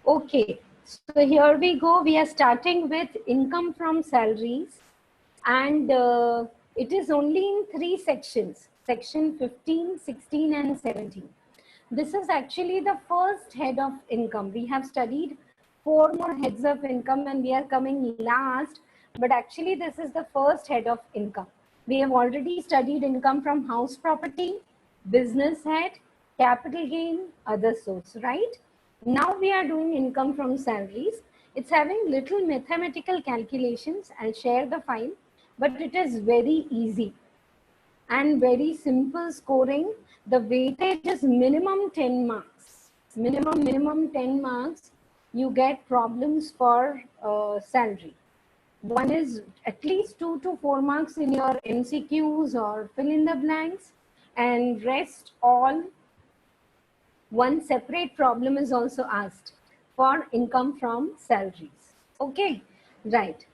Okay, so here we go. We are starting with income from salaries, and it is only in 3 sections, section 15, 16 and 17. This is actually the first head of income. We have studied 4 more heads of income and we are coming last, but actually this is the first head of income. We have already studied income from house property, business head, capital gain, other source, right? Now we are doing income from salaries. It's having little mathematical calculations. I'll share the file, but it is very easy and very simple scoring. The weightage is minimum 10 marks. Minimum 10 marks. You get problems for salary. One is at least 2 to 4 marks in your MCQs or fill in the blanks, and rest all. One separate problem is also asked for income from salaries. Okay, right.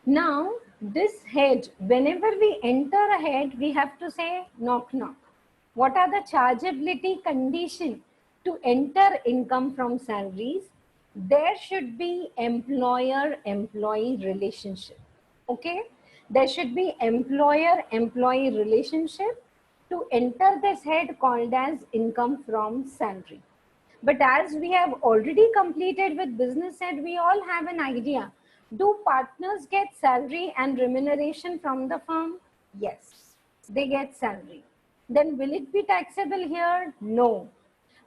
Now, this head, whenever we enter a head, we have to say knock knock. What are the chargeability condition to enter income from salaries? There should be employer-employee relationship. Okay, there should be employer-employee relationship to enter this head called as income from salary. But as we have already completed with business head, we all have an idea. Do partners get salary and remuneration from the firm? Yes, they get salary. Then will it be taxable here? No.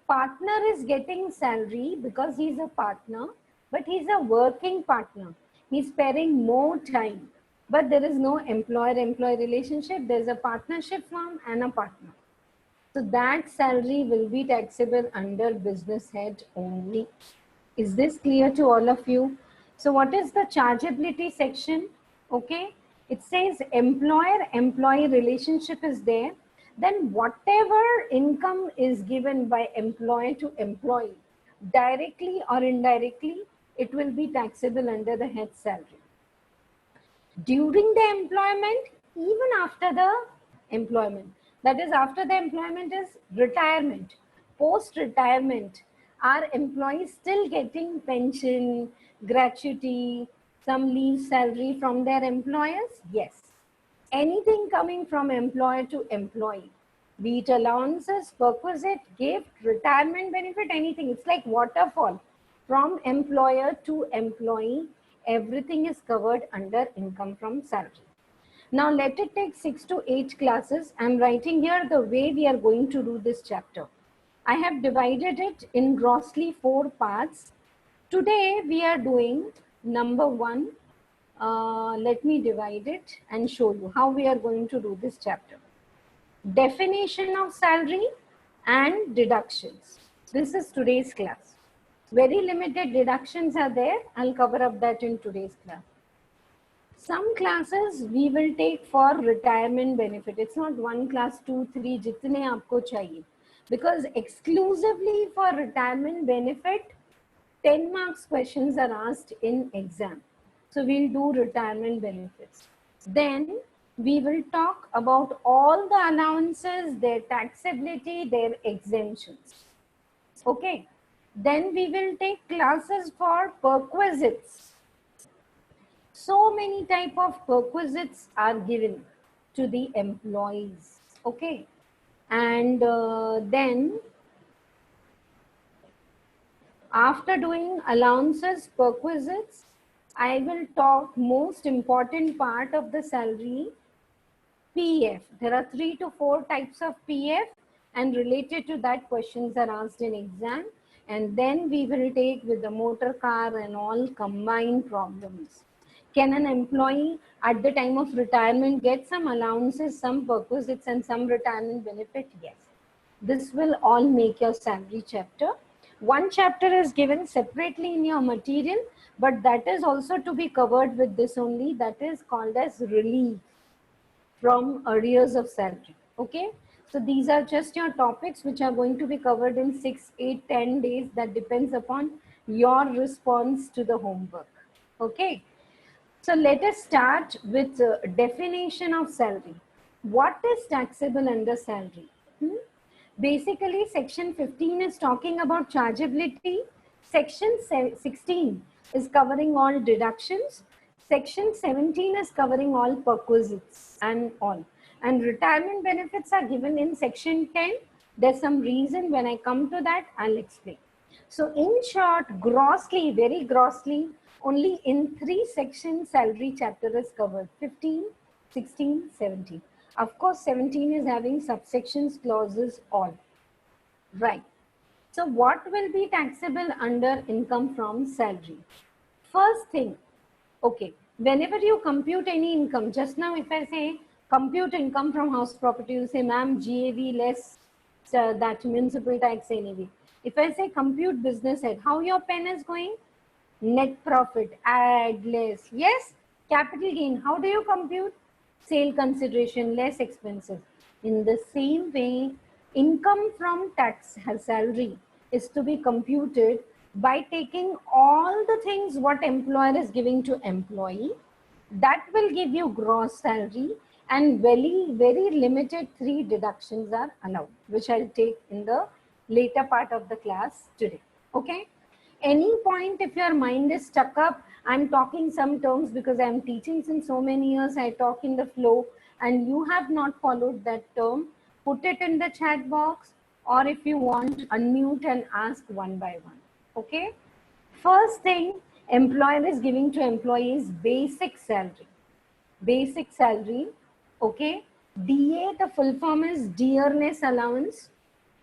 Partner is getting salary because he's a partner, but he's a working partner. He's sparing more time. But there is no employer-employee relationship. There's a partnership firm and a partner. So that salary will be taxable under business head only. Is this clear to all of you? So what is the chargeability section? Okay, it says employer-employee relationship is there. Then whatever income is given by employer to employee, directly or indirectly, it will be taxable under the head salary. During the employment, even after the employment, that is after the employment is retirement, post retirement, are employees still getting pension, gratuity, some leave salary from their employers? Yes. Anything coming from employer to employee, be it allowances, perquisite, gift, retirement benefit, anything, it's like waterfall from employer to employee, everything is covered under income from salary. Now let it take 6 to 8 classes. I'm writing here the way we are going to do this chapter. I have divided it in grossly 4 parts. Today we are doing number 1. Let me divide it and show you how we are going to do this chapter. Definition of salary and deductions. This is today's class. Very limited deductions are there. I'll cover up that in today's class. Some classes we will take for retirement benefit. It's not 1 class, 2, 3, jitne aapko chahiye. Because exclusively for retirement benefit, 10 marks questions are asked in exam. So we'll do retirement benefits. Then we will talk about all the allowances, their taxability, their exemptions. Okay. Then we will take classes for perquisites. So many type of perquisites are given to the employees. Okay. And then after doing allowances, perquisites, I will talk most important part of the salary, PF. There are 3 to 4 types of PF, and related to that questions are asked in exam. And then we will take with the motor car and all combined problems. Can an employee at the time of retirement get some allowances, some perquisites and some retirement benefit? Yes. This will all make your salary chapter. One chapter is given separately in your material, but that is also to be covered with this only. That is called as relief from arrears of salary. Okay. So these are just your topics which are going to be covered in 6, 8, 10 days. That depends upon your response to the homework. Okay. So let us start with definition of salary. What is taxable under salary? Basically, section 15 is talking about chargeability. Section 16 is covering all deductions. Section 17 is covering all perquisites and all. And retirement benefits are given in section 10. There's some reason. When I come to that, I'll explain. So in short, grossly, very grossly, only in 3 sections salary chapter is covered: 15, 16, 17. Of course, 17 is having subsections, clauses, all. Right. So what will be taxable under income from salary? First thing, okay, whenever you compute any income, just now if I say compute income from house property, you say, ma'am, GAV less that municipal tax anyway. If I say compute business head, how your pen is going? Net profit, add less. Yes, capital gain, how do you compute? Sale consideration, less expenses. In the same way, income from tax, her salary, is to be computed by taking all the things what employer is giving to employee. That will give you gross salary, and very limited 3 deductions are allowed, which I'll take in the later part of the class today. Okay. Any point if your mind is stuck up, I'm talking some terms because I'm teaching since so many years, I talk in the flow, and you have not followed that term, put it in the chat box, or if you want, unmute and ask one by one. Okay. First thing, employer is giving to employees basic salary. Basic salary, okay. DA, the full form is dearness allowance.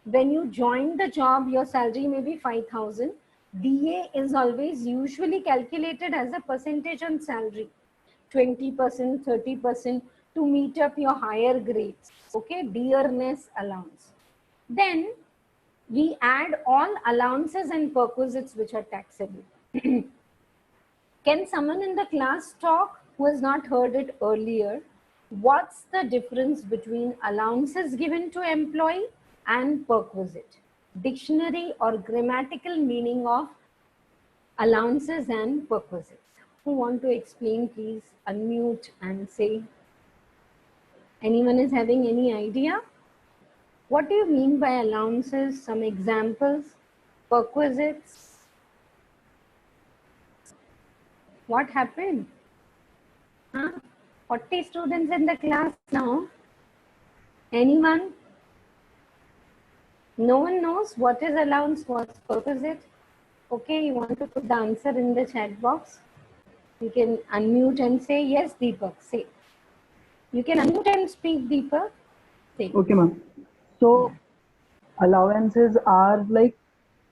When you join the job, your salary may be 5,000. DA is always usually calculated as a percentage on salary, 20%, 30% to meet up your higher grades. Okay, dearness allowance. Then we add all allowances and perquisites which are taxable. Can someone in the class talk who has not heard it earlier? What's the difference between allowances given to employee and perquisite? Dictionary or grammatical meaning of allowances and perquisites. Who want to explain, please unmute and say. Anyone is having any idea? What do you mean by allowances? Some examples. Perquisites. What happened? Huh? 40 students in the class now. Anyone? No one knows what is allowance, what's perquisite? Okay, you want to put the answer in the chat box? You can unmute and say, yes, Deepak, say. You can unmute and speak, Deepak. Say. Okay, ma'am. So, allowances are like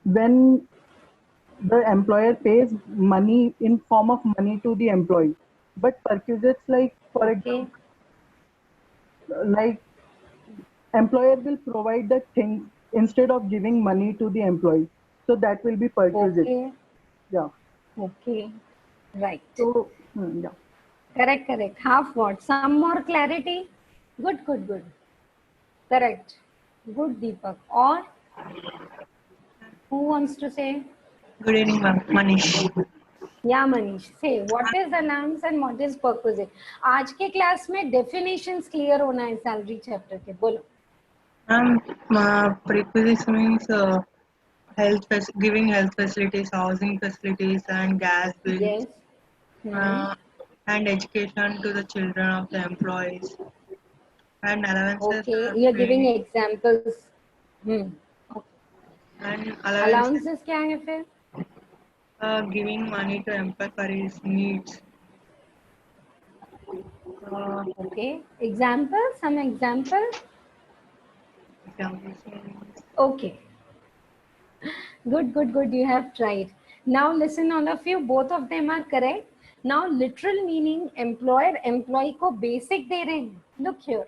when the employer pays money in form of money to the employee. But perquisites, like, for example, like employer will provide the thing instead of giving money to the employee. So that will be perquisite. Okay. Yeah. Okay. Right. So, yeah. Correct, correct. Half what? Some more clarity? Good, good, good. Correct. Good, Deepak. Or who wants to say? Good evening, ma'am. Manish. Yeah, Manish. Say, what is allowance and what is perquisite? आज के class में definitions clear होना है salary chapter के. बोलो. Prerequisites means giving health facilities, housing facilities, and gas bills, Yes. and education to the children of the employees. And allowances. Okay, you are giving examples. And Allowances क्या है फिर? Giving money to employee for his needs. Okay. Example? Some example? Okay. Good, good, good. You have tried. Now listen, all of you. Both of them are correct. Now literal meaning employer employee को basic दे रहे हैं. Look here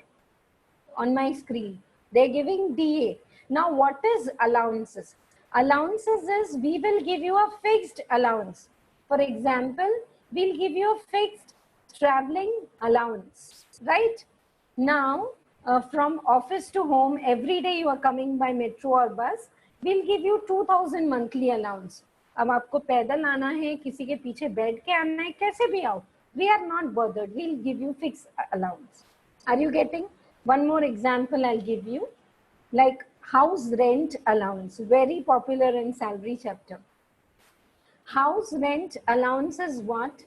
on my screen. They're giving DA. Now what is allowances? Allowances is we will give you a fixed allowance. For example, we'll give you a fixed traveling allowance, right? Now, from office to home, every day you are coming by metro or bus, we'll give you 2000 monthly allowance. अब आपको पैदल आना है, किसी के पीछे बैठ के आना है, कैसे भी आओ. We are not bothered. We'll give you fixed allowance. Are you getting? One more example I'll give you. Like house rent allowance, very popular in salary chapter. House rent allowance is what?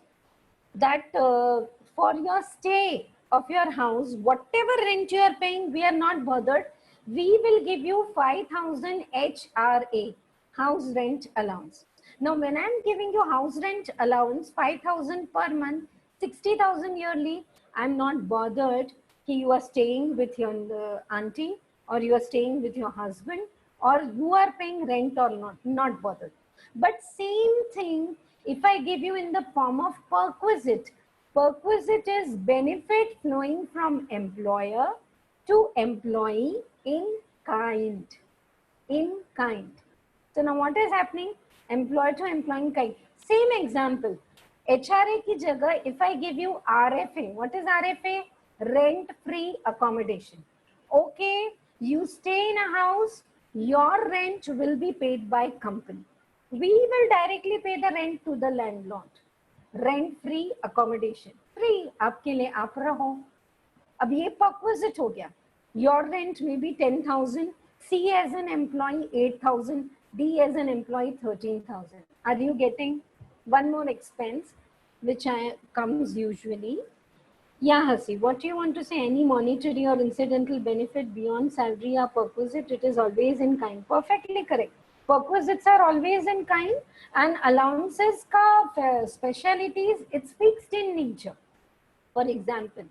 That for your stay of your house, whatever rent you are paying, we are not bothered. We will give you 5,000 HRA, house rent allowance. Now, when I'm giving you house rent allowance, 5,000 per month, 60,000 yearly, I'm not bothered कि you are staying with your auntie or you are staying with your husband or you are paying rent or not bothered. But same thing, if I give you in the form of perquisite, perquisite is benefit flowing from employer to employee in kind. In kind. So now what is happening? Employer to employee in kind. Same example. HRA की जगह, if I give you RFA, what is RFA? Rent free accommodation. Okay, you stay in a house, your rent will be paid by company. We will directly pay the rent to the landlord. Rent free accommodation. Free, आपके लिए आप रहो. अब ये perquisite हो गया. Your rent may be 10,000. C as an employee 8,000. D as an employee 13,000. Are you getting one more expense which comes usually? Yeah, Hasi, what do you want to say? Any monetary or incidental benefit beyond salary or perquisite? It is always in kind. Perfectly correct. Perquisites are always in kind, and allowances ka specialities, it's fixed in nature. For example,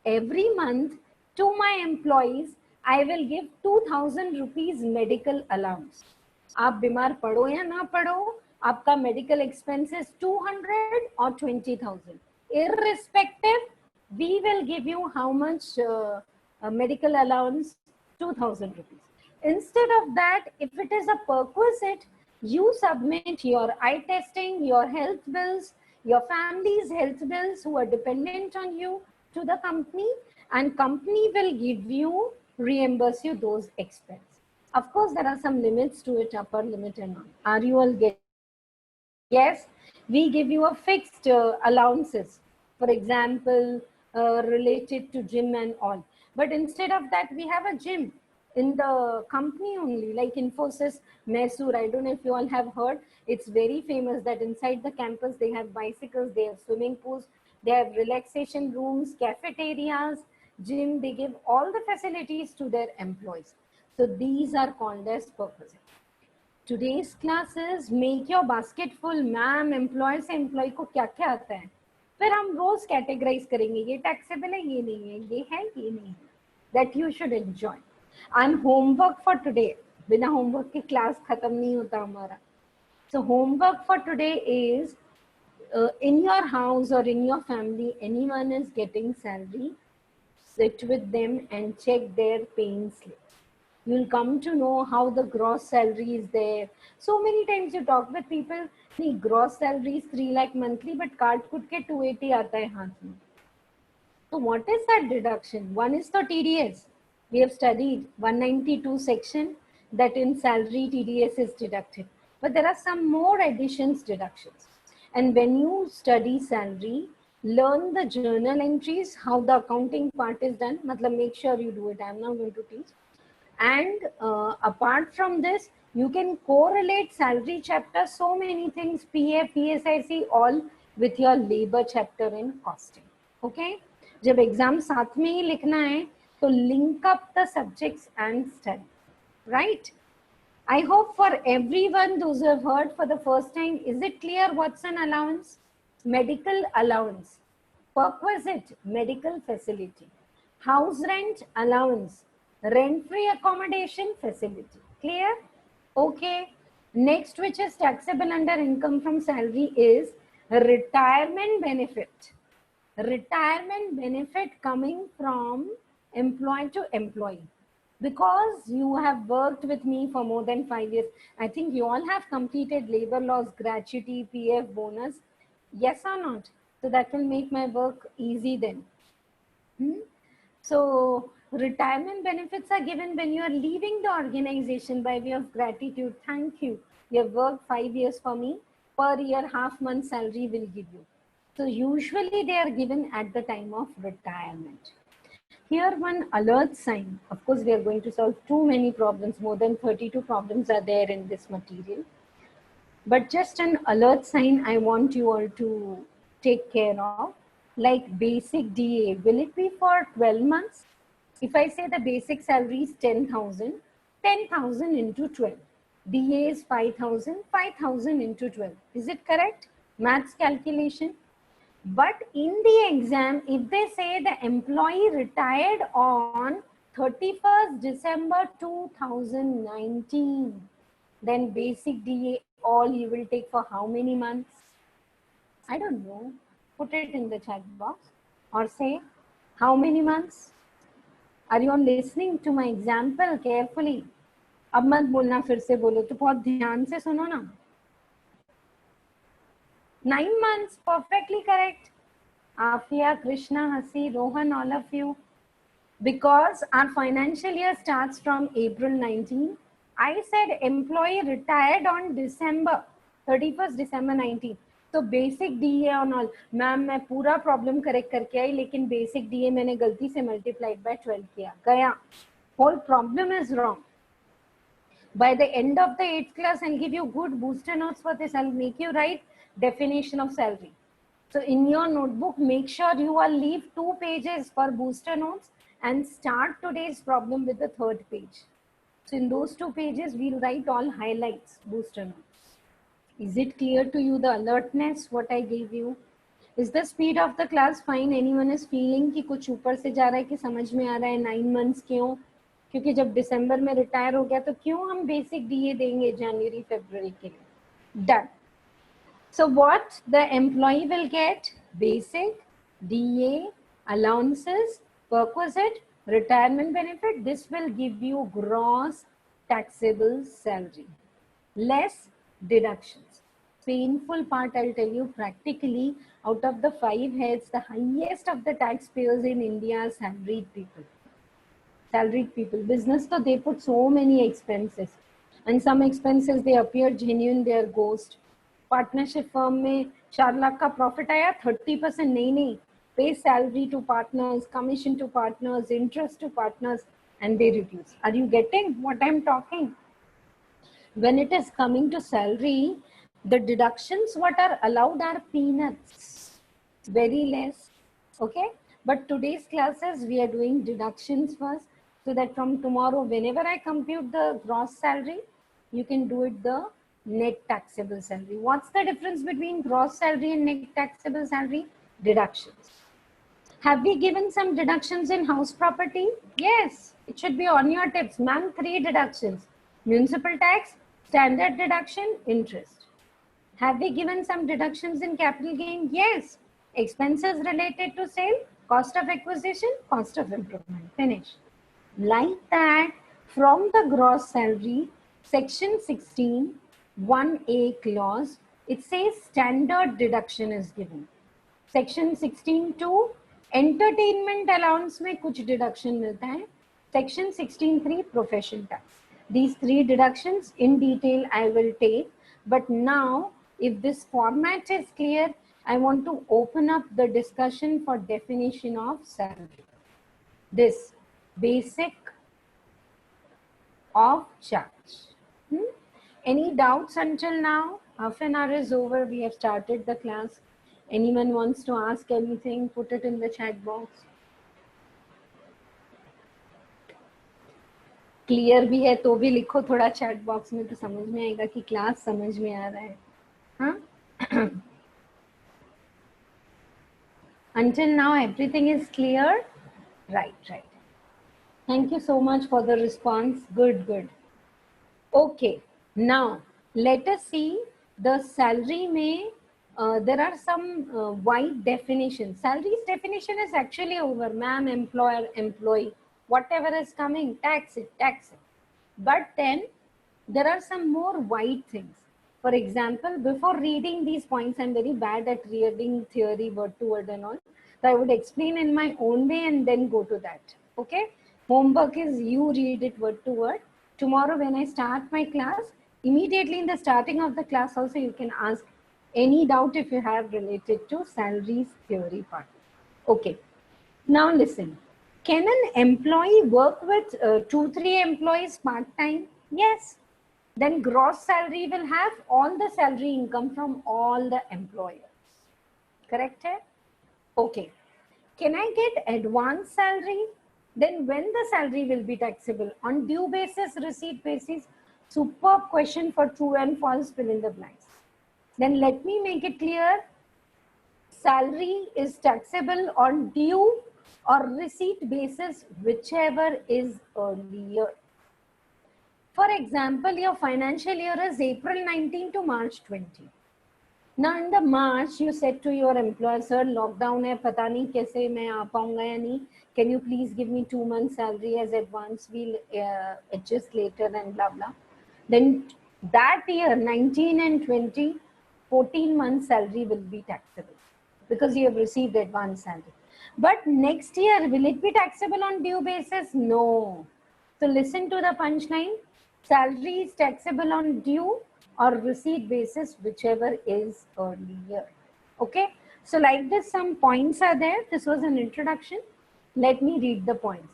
every month to my employees, I will give 2,000 rupees medical allowance. आप बीमार पड़ो या ना पड़ो, आपका medical expenses 200 or 20,000. Irrespective, we will give you how much medical allowance? 2,000 rupees. Instead of that, if it is a perquisite, you submit your eye testing, your health bills, your family's health bills who are dependent on you to the company, and company will give you, reimburse you those expenses. Of course, there are some limits to it, upper limit and all. Are you all getting? Yes, we give you a fixed allowances, for example, related to gym and all. But instead of that, we have a gym in the company only, like Infosys, Mysore. I don't know if you all have heard. It's very famous that inside the campus, they have bicycles, they have swimming pools, they have relaxation rooms, cafeterias, gym. They give all the facilities to their employees. So these are called as perquisites. Today's class is make your basket full. Ma'am employ से employ को क्या क्या आता है, फिर हम रोज categorise करेंगे, ये टैक्सेबल है, ये नहीं है, ये है, ये नहीं है. That you should enjoy. And homework for today, बिना होमवर्क के क्लास खत्म नहीं होता हमारा. So homework for today is in your house or in your family, anyone is getting salary, sit with them and check their paying slip. You'll come to know how the gross salary is there. So many times you talk with people, the gross salary is 3 lakh monthly, but card could get 280 aata hai haath mein. So what is that deduction? One is the TDS. We have studied 192 section that in salary TDS is deducted. But there are some more additions deductions. And when you study salary, learn the journal entries, how the accounting part is done. Matlab, make sure you do it. I'm not going to teach. And apart from this, you can correlate salary chapter, so many things, PF, PSIC, all with your labor chapter in costing. Okay? जब exam साथ में ही लिखना है तो link up the subjects and study. Right? I hope for everyone, those who have heard for the first time, is it clear what's an allowance? Medical allowance. Perquisite, medical facility. House rent allowance. Rent-free accommodation facility. Clear? Okay. Next, which is taxable under income from salary, is retirement benefit. Retirement benefit coming from employee to employee. Because you have worked with me for more than 5 years, I think you all have completed labor laws, gratuity, PF, bonus. Yes or not? So that will make my work easy then. So retirement benefits are given when you are leaving the organization by way of gratitude. Thank you. You have worked 5 years for me. Per year, half month salary will give you. So usually they are given at the time of retirement. Here one alert sign. Of course, we are going to solve too many problems. More than 32 problems are there in this material. But just an alert sign I want you all to take care of, like basic DA, will it be for 12 months? If I say the basic salary is 10,000, 10,000 into 12. DA is 5,000, 5,000 into 12. Is it correct? Maths calculation. But in the exam, if they say the employee retired on 31st December 2019, then basic DA all you will take for how many months? I don't know. Put it in the chat box or say how many months? Are you all listening to my example carefully? अब मत बोलना फिर से बोलो तो बहुत ध्यान से सुनो ना. 9 months, perfectly correct. Afia, Krishna, Hasi, Rohan, all of you. Because our financial year starts from April 19. I said employee retired on December 31st December 19. तो basic DA on all. Ma'am मैं पूरा प्रॉब्लम करेक्ट करके आई लेकिन basic DA मैंने गलती से multiplied by 12 किया, गया. Whole problem is wrong. By the end of the 8th class, I'll give you good booster notes for this. I'll make you write definition of salary. So in your notebook, make sure you will leave 2 pages for booster notes and start today's problem with the 3rd page. So in those 2 pages, we'll write all highlights, booster notes. Is it clear to you the alertness what I gave you? Is the speed of the class fine? Anyone is feeling कि कुछ ऊपर से जा रहा है कि समझ में आ रहा है 9 months क्यों? क्योंकि जब दिसंबर में रिटायर हो गया तो क्यों हम बेसिक डीए देंगे जनवरी फरवरी के लिए? Done. So what the employee will get? Basic, DA, allowances, perquisite, retirement benefit. This will give you gross taxable salary. Less deductions. Painful part, I'll tell you, practically out of the 5 heads, the highest of the taxpayers in India are salaried people. Salaried people. Business, so they put so many expenses. And some expenses, they appear genuine, they are ghost. Partnership firm में 4 लाख का profit आया, 30% नहीं, pay salary to partners, commission to partners, interest to partners, and they reduce. Are you getting what I'm talking? When it is coming to salary, the deductions what are allowed are peanuts, very less, okay? But today's classes, we are doing deductions first, so that from tomorrow, whenever I compute the gross salary, you can do it the net taxable salary. What's the difference between gross salary and net taxable salary? Deductions. Have we given some deductions in house property? Yes, it should be on your tips. Ma'am, 3 deductions. Municipal tax, standard deduction, interest. Have we given some deductions in capital gain? Yes. Expenses related to sale, cost of acquisition, cost of improvement. Finish. Like that, from the gross salary, section 16, 1A clause, it says standard deduction is given. Section 16.2, entertainment allowance में कुछ deduction मिलता है. Section 16.3, profession tax. These 3 deductions in detail I will take. But now, if this format is clear, I want to open up the discussion for definition of salary. This basic of charge. Any doubts until now? Half an hour is over. We have started the class. Anyone wants to ask anything, put it in the chat box. Clear भी है तो भी लिखो थोड़ा chat box में तो समझ में आएगा कि class समझ में आ रहा है. हाँ? Until now everything is clear? Right. Thank you so much for the response. Good. Okay, now let us see the salary may there are some wide definitions. Salary's definition is actually over. Ma'am, employer, employee, whatever is coming, tax it. But then there are some more wide things. For example, before reading these points, I'm very bad at reading theory word to word and all. So I would explain in my own way and then go to that. Okay? Homework is you read it word to word. Tomorrow when I start my class, immediately in the starting of the class also you can ask any doubt if you have related to salaries theory part. Okay. Now listen. Can an employee work with 2-3 employees part-time? Yes. Then gross salary will have all the salary income from all the employers. Correct hai? Okay. Can I get advance salary? Then when the salary will be taxable? On due basis, receipt basis? Superb question for true and false, fill in the blanks. Then let me make it clear. Salary is taxable on due or receipt basis, whichever is earlier. For example, your financial year is April 19 to March 20. Now in the March, you said to your employer, sir, lockdown hai, pata nahi kaise main aa paunga ya nahi. Can you please give me 2 months salary as advance? We'll adjust later and blah blah. Then that year, 19 and 20, 14 months salary will be taxable because you have received advance salary. But next year, will it be taxable on due basis? No. So listen to the punchline. Salary is taxable on due or receipt basis, whichever is earlier. Okay. So like this, some points are there. This was an introduction. Let me read the points.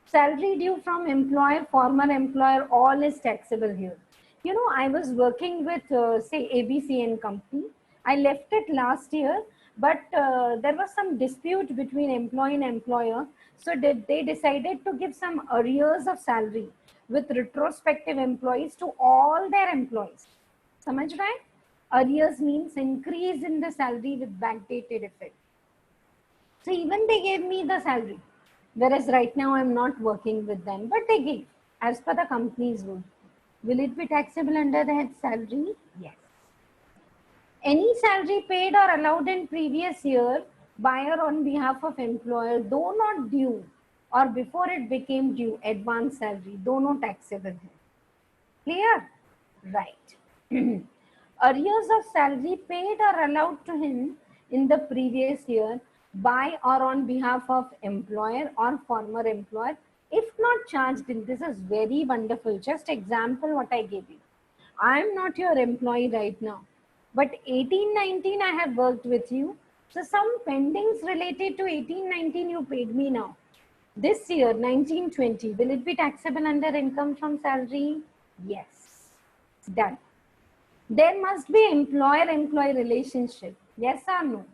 Salary due from employer, former employer, all is taxable here. You know, I was working with, say, ABC and company. I left it last year, but there was some dispute between employee and employer. So they decided to give some arrears of salary with retrospective employees to all their employees. Samajh rahe? Arrears means increase in the salary with backdated effect. So even they gave me the salary, whereas right now I'm not working with them, but they gave as per the company's rule. Will it be taxable under the head salary? Yes. Any salary paid or allowed in previous year by or on behalf of employer, though not due or before it became due, advance salary, though not taxable. Clear? Right. Arrears of salary paid or allowed to him in the previous year by or on behalf of employer or former employer, if not charged in. This is very wonderful. Just example what I gave you. I am not your employee right now, but 18-19 I have worked with you. So some pendings related to 18-19 you paid me now. This year 19-20, will it be taxable under income from salary? Yes. Done. There must be employer-employee relationship. Yes or no?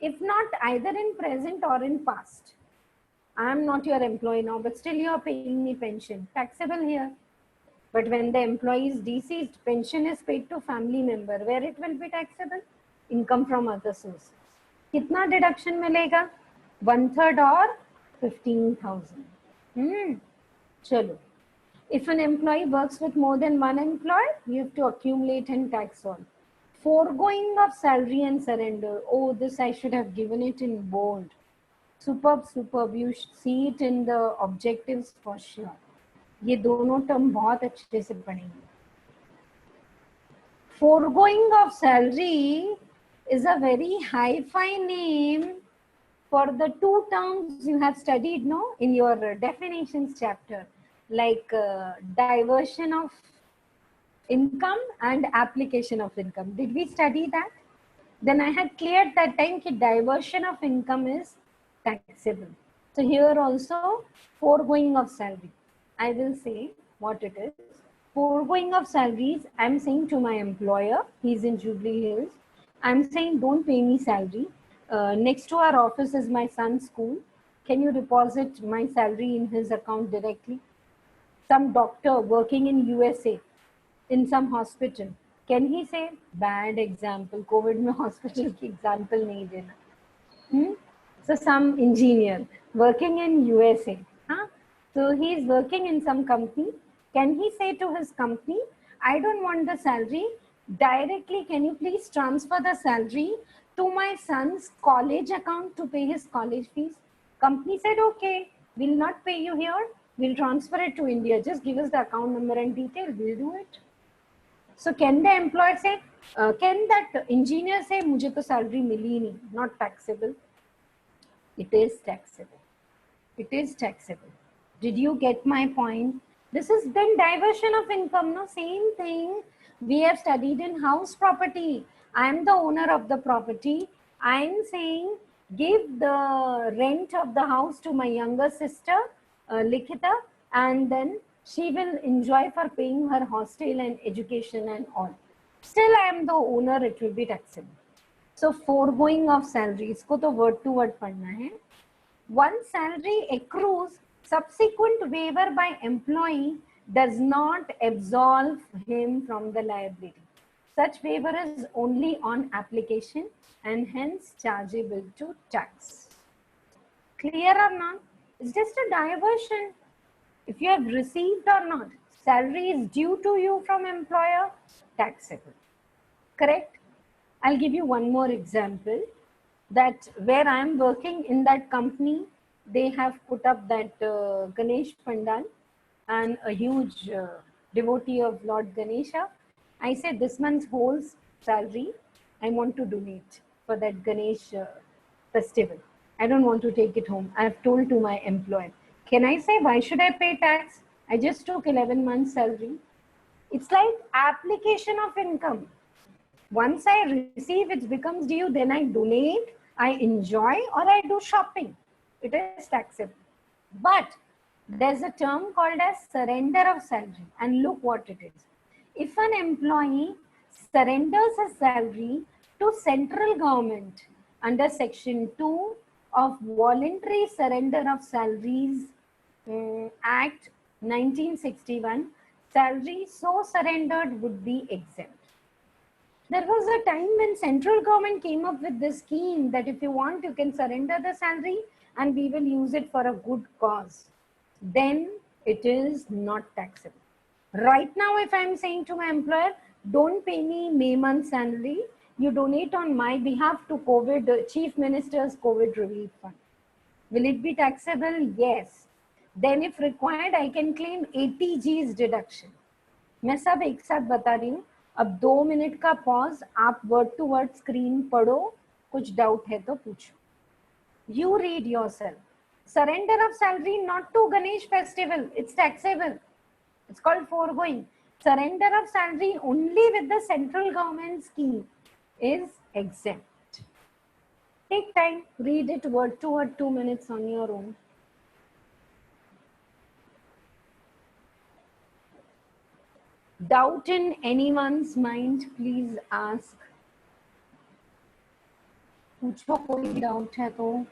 If not, either in present or in past. I am not your employee now, but still you are paying me pension. Taxable here. But when the employee is deceased, pension is paid to family member. Where it will be taxable? Income from other sources. Kitna deduction milega? 1/3 or 15,000. Chalo. If an employee works with more than one employer, you have to accumulate and tax all. Foregoing of salary and surrender. Oh, this I should have given it in bold. Superb, superb. You should see it in the objectives for sure. ये दोनों term बहुत अच्छे से पढ़ेंगे. Foregoing of salary is a very hi-fi name for the two terms you have studied, no, in your definitions chapter, like diversion of income and application of income. Did we study that? Then I had cleared that time that diversion of income is taxable. So here also foregoing of salary. I will say what it is. Foregoing of salaries, I'm saying to my employer, he's in Jubilee Hills. I'm saying don't pay me salary. Next to our office is my son's school. Can you deposit my salary in his account directly? Some doctor working in USA, in some hospital, can he say bad example? COVID में hospital की example नहीं देना. So some engineer working in USA, so he is working in some company. Can he say to his company, I don't want the salary directly? Can you please transfer the salary to my son's college account to pay his college fees? Company said, okay, we'll not pay you here. We'll transfer it to India. Just give us the account number and detail. We'll do it. So can the employer say, can that engineer say, मुझे तो salary मिली नहीं, not taxable? It is taxable. It is taxable. Did you get my point? This is then diversion of income. No, same thing we have studied in house property. I am the owner of the property. I am saying give the rent of the house to my younger sister, Likhita, and then She will enjoy for paying her hostel and education and all. Still, I am the owner, it will be taxable. So, foregoing of salary, इसको तो word to word पढ़ना है. Once salary accrues, subsequent waiver by employee does not absolve him from the liability. Such waiver is only on application and hence chargeable to tax. Clear or not? It's just a diversion. If you have received or not, salary is due to you from employer, taxable. Correct? I'll give you one more example, that where I am working in that company, they have put up that Ganesh Pandal, and a huge devotee of Lord Ganesha. I said this month's whole salary I want to donate for that Ganesh festival. I don't want to take it home. I have told to my employer. Can I say, why should I pay tax? I just took 11 months salary. It's like application of income. Once I receive, it becomes due, then I donate, I enjoy, or I do shopping. It is taxable. But there's a term called as surrender of salary, and look what it is. If an employee surrenders his salary to central government under section 2 of Voluntary Surrender of Salaries Act 1961, salary so surrendered would be exempt. There was a time when central government came up with this scheme that if you want, you can surrender the salary and we will use it for a good cause. Then it is not taxable. Right now, if I'm saying to my employer, don't pay me May month salary, you donate on my behalf to COVID, Chief Minister's COVID Relief Fund. Will it be taxable? Yes. Then if required, I can claim 80 G's deduction. मैं सब एक साथ बता रही हूँ. अब 2 minute का pause, आप वर्ड टू वर्ड स्क्रीन पढ़ो, कुछ डाउट है तो पूछो. You read yourself. Surrender of salary not to Ganesh festival, it's taxable. It's called foregoing. Surrender of salary only with the central government scheme is exempt. Take time, read it word to word, 2 minutes on your own. Doubt in anyone's mind, please ask. पूछो कोई doubt है तो.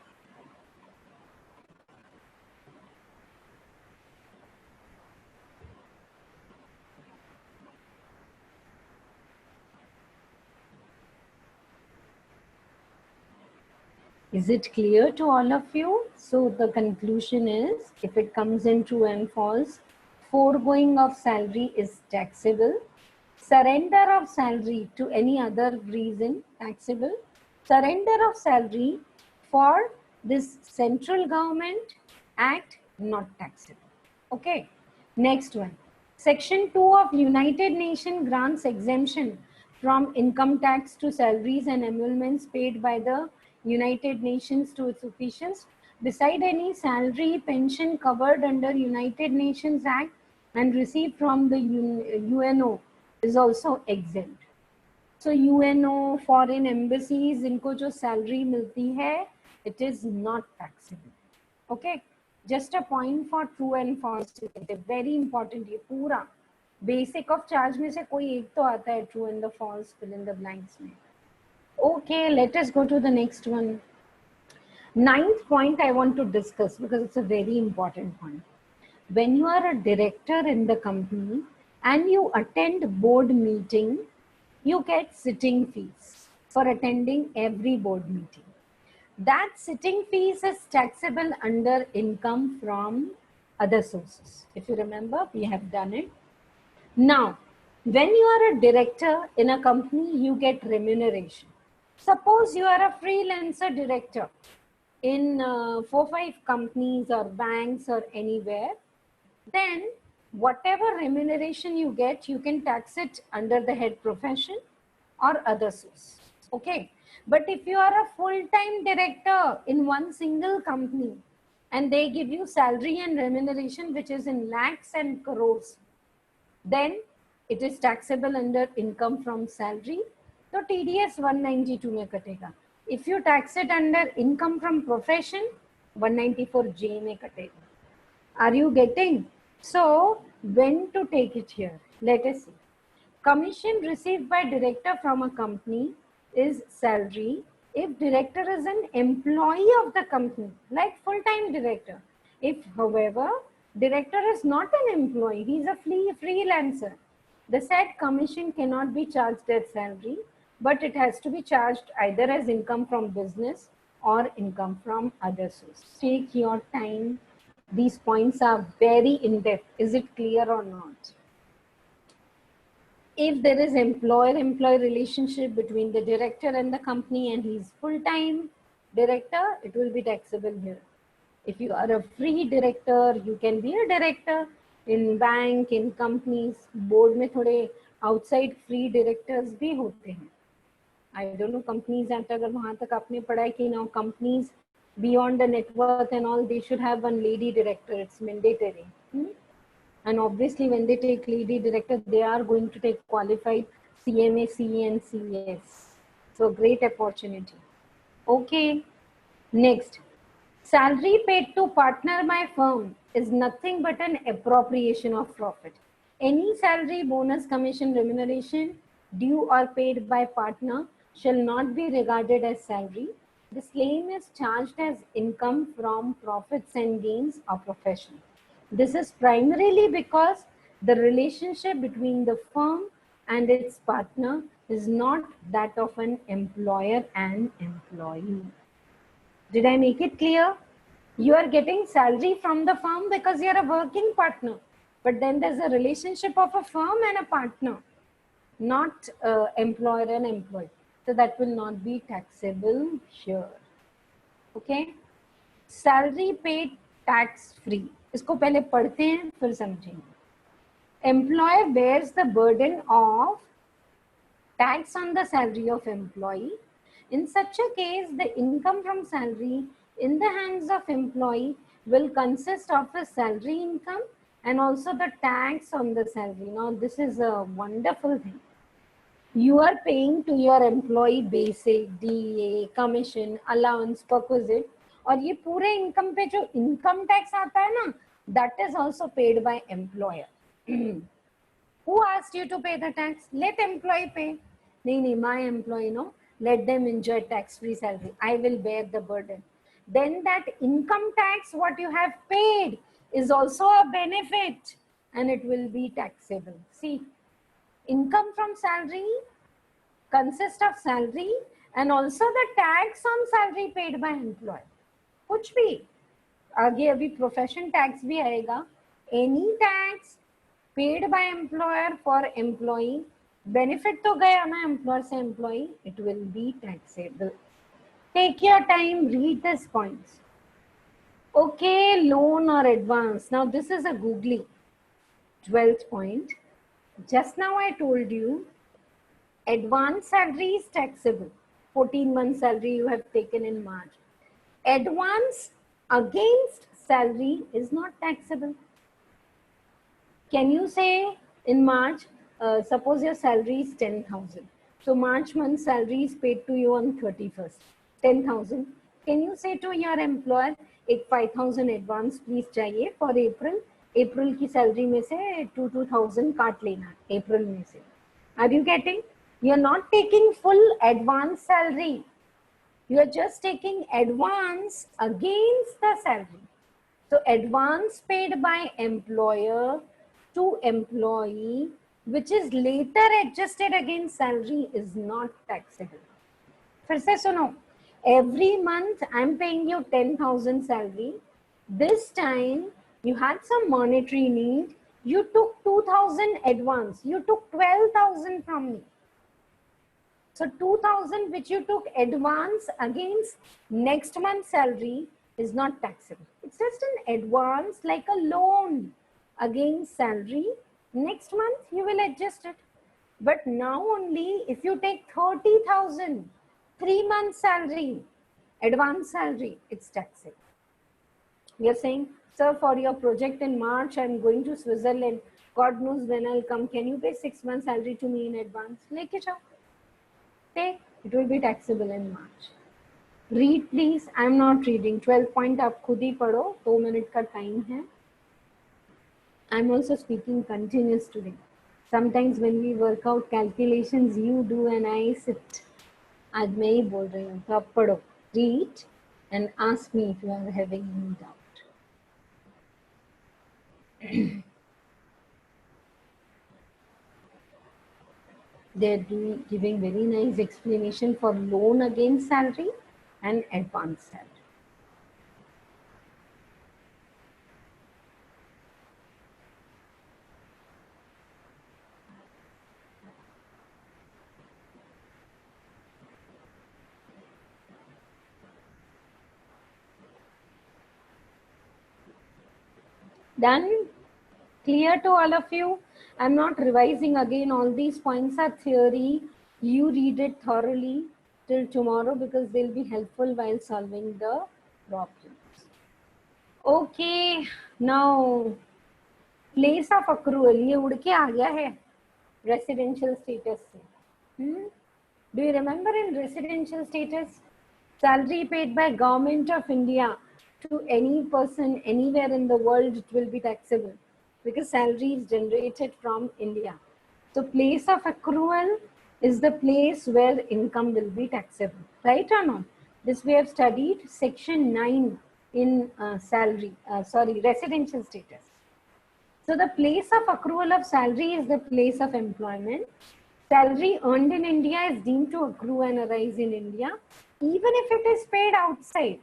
Is it clear to all of you? So the conclusion is, if it comes in true and false, foregoing of salary is taxable. Surrender of salary to any other reason, taxable. Surrender of salary for this central government act, not taxable. Okay. Next one. Section 2 of United Nations grants exemption from income tax to salaries and emoluments paid by the United Nations to its officials, beside any salary, pension covered under United Nations Act and received from the UNO is also exempt. So UNO, foreign embassies, इनको जो salary मिलती है, it is not taxable. Okay, just a point for true and false. Very important. ये पूरा basic of charge में से कोई एक तो आता है true and the false, fill in the blanks में. Okay, let us go to the next one. 9th point I want to discuss because it's a very important point. When you are a director in the company and you attend board meeting, you get sitting fees for attending every board meeting. That sitting fees is taxable under income from other sources. If you remember, we have done it. Now, when you are a director in a company, you get remuneration. Suppose you are a freelancer director in 4-5 companies or banks or anywhere, then whatever remuneration you get, you can tax it under the head profession or other source. Okay. But if you are a full-time director in one single company and they give you salary and remuneration which is in lakhs and crores, then it is taxable under income from salary. So TDS 192 में कटेगा. If you tax it under income from profession, 194J में कटेगा. Are you getting? So When to take it here? Let us see. Commission received by director from a company is salary if director is an employee of the company, like full-time director. If, however, director is not an employee, he is a freelancer, the said commission cannot be charged as salary, but it has to be charged either as income from business or income from other source. Take your time. These points are very in-depth. Is it clear or not? If there is employer-employee relationship between the director and the company and he's full-time director, it will be taxable here. If you are a free director, you can be a director in bank, in companies. Board में थोड़े outside free directors भी होते हैं. I don't know companies at अगर वहाँ तक आपने पढ़ा है कि now companies beyond the net worth and all, they should have one lady director. It's mandatory. And obviously, when they take lady director, they are going to take qualified CMA, CE, and CS. So great opportunity. Okay. Next, salary paid to partner by firm is nothing but an appropriation of profit. Any salary, bonus, commission, remuneration due or paid by partner shall not be regarded as salary. The same is charged as income from profits and gains of profession. This is primarily because the relationship between the firm and its partner is not that of an employer and employee. Did I make it clear? You are getting salary from the firm because you are a working partner. But then there's a relationship of a firm and a partner, not employer and employee. So that will not be taxable here. Okay? Salary paid tax free. इसको पहले पढ़ते हैं फिर समझेंगे. Employer bears the burden of tax on the salary of employee. In such a case, the income from salary in the hands of employee will consist of the salary income and also the tax on the salary. Now, this is a wonderful thing. You are paying to your employee basic, DA, commission, allowance, perquisite, और ये पूरे income पे जो income tax आता है ना, that is also paid by employer. Who asked you to pay the tax? Let employee pay. नहीं, my employee, no. Let them enjoy tax-free salary. I will bear the burden. Then that income tax, what you have paid, is also a benefit and it will be taxable. See, income from salary consists of salary and also the tax on salary paid by employer. कुछ भी आगे अभी profession tax भी आएगा. Any tax paid by employer for employee, benefit तो गया ना employer से employee, it will be taxable. Take your time, read this points. Okay, loan और advance. Now this is a googly 12th point. Just now I told you advance salary is taxable. 14 months salary you have taken in March. Advance against salary is not taxable. Can you say in March, suppose your salary is 10,000. So March month salary is paid to you on 31st, 10,000. Can you say to your employer, एक 5,000 advance please चाहिए for April. April की salary में से 2,000 काट लेना April में से. Are you getting? You are not taking full advance salary. You are just taking advance against the salary. So advance paid by employer to employee, which is later adjusted against salary, is not taxable. फिर से सुनो. Every month I'm paying you 10,000 salary. This time you had some monetary need. You took 2,000 advance. You took 12,000 from me. So 2,000 which you took advance against next month's salary is not taxable. It's just an advance like a loan against salary. Next month you will adjust it. But now only if you take 30,000, 3 months salary, advance salary, it's taxable. You're saying, sir, for your project in March, I'm going to Switzerland. God knows when I'll come. Can you pay 6 months salary to me in advance? Leke jao. Take, it will be taxable in March. Read please. I'm not reading. 12 point आप खुद ही पढ़ो. 2 minute का time है. I'm also speaking continuous today. Sometimes when we work out calculations, you do and I sit. आज मैं ही बोल रही हूँ, तो आप पढ़ो, read and ask me if you are having any doubt. They're giving very nice explanation for loan against salary and advance salary. Done? Clear to all of you? I'm not revising again. All these points are theory. You read it thoroughly till tomorrow because they'll be helpful while solving the problems. Okay, now place of accrual. ये उड़ के आ गया है residential status से. Do you remember in residential status, salary paid by government of India to any person anywhere in the world, it will be taxable because salary is generated from India. So place of accrual is the place where income will be taxable, right or not? This we have studied section 9 in residential status. So the place of accrual of salary is the place of employment. Salary earned in India is deemed to accrue and arise in India, even if it is paid outside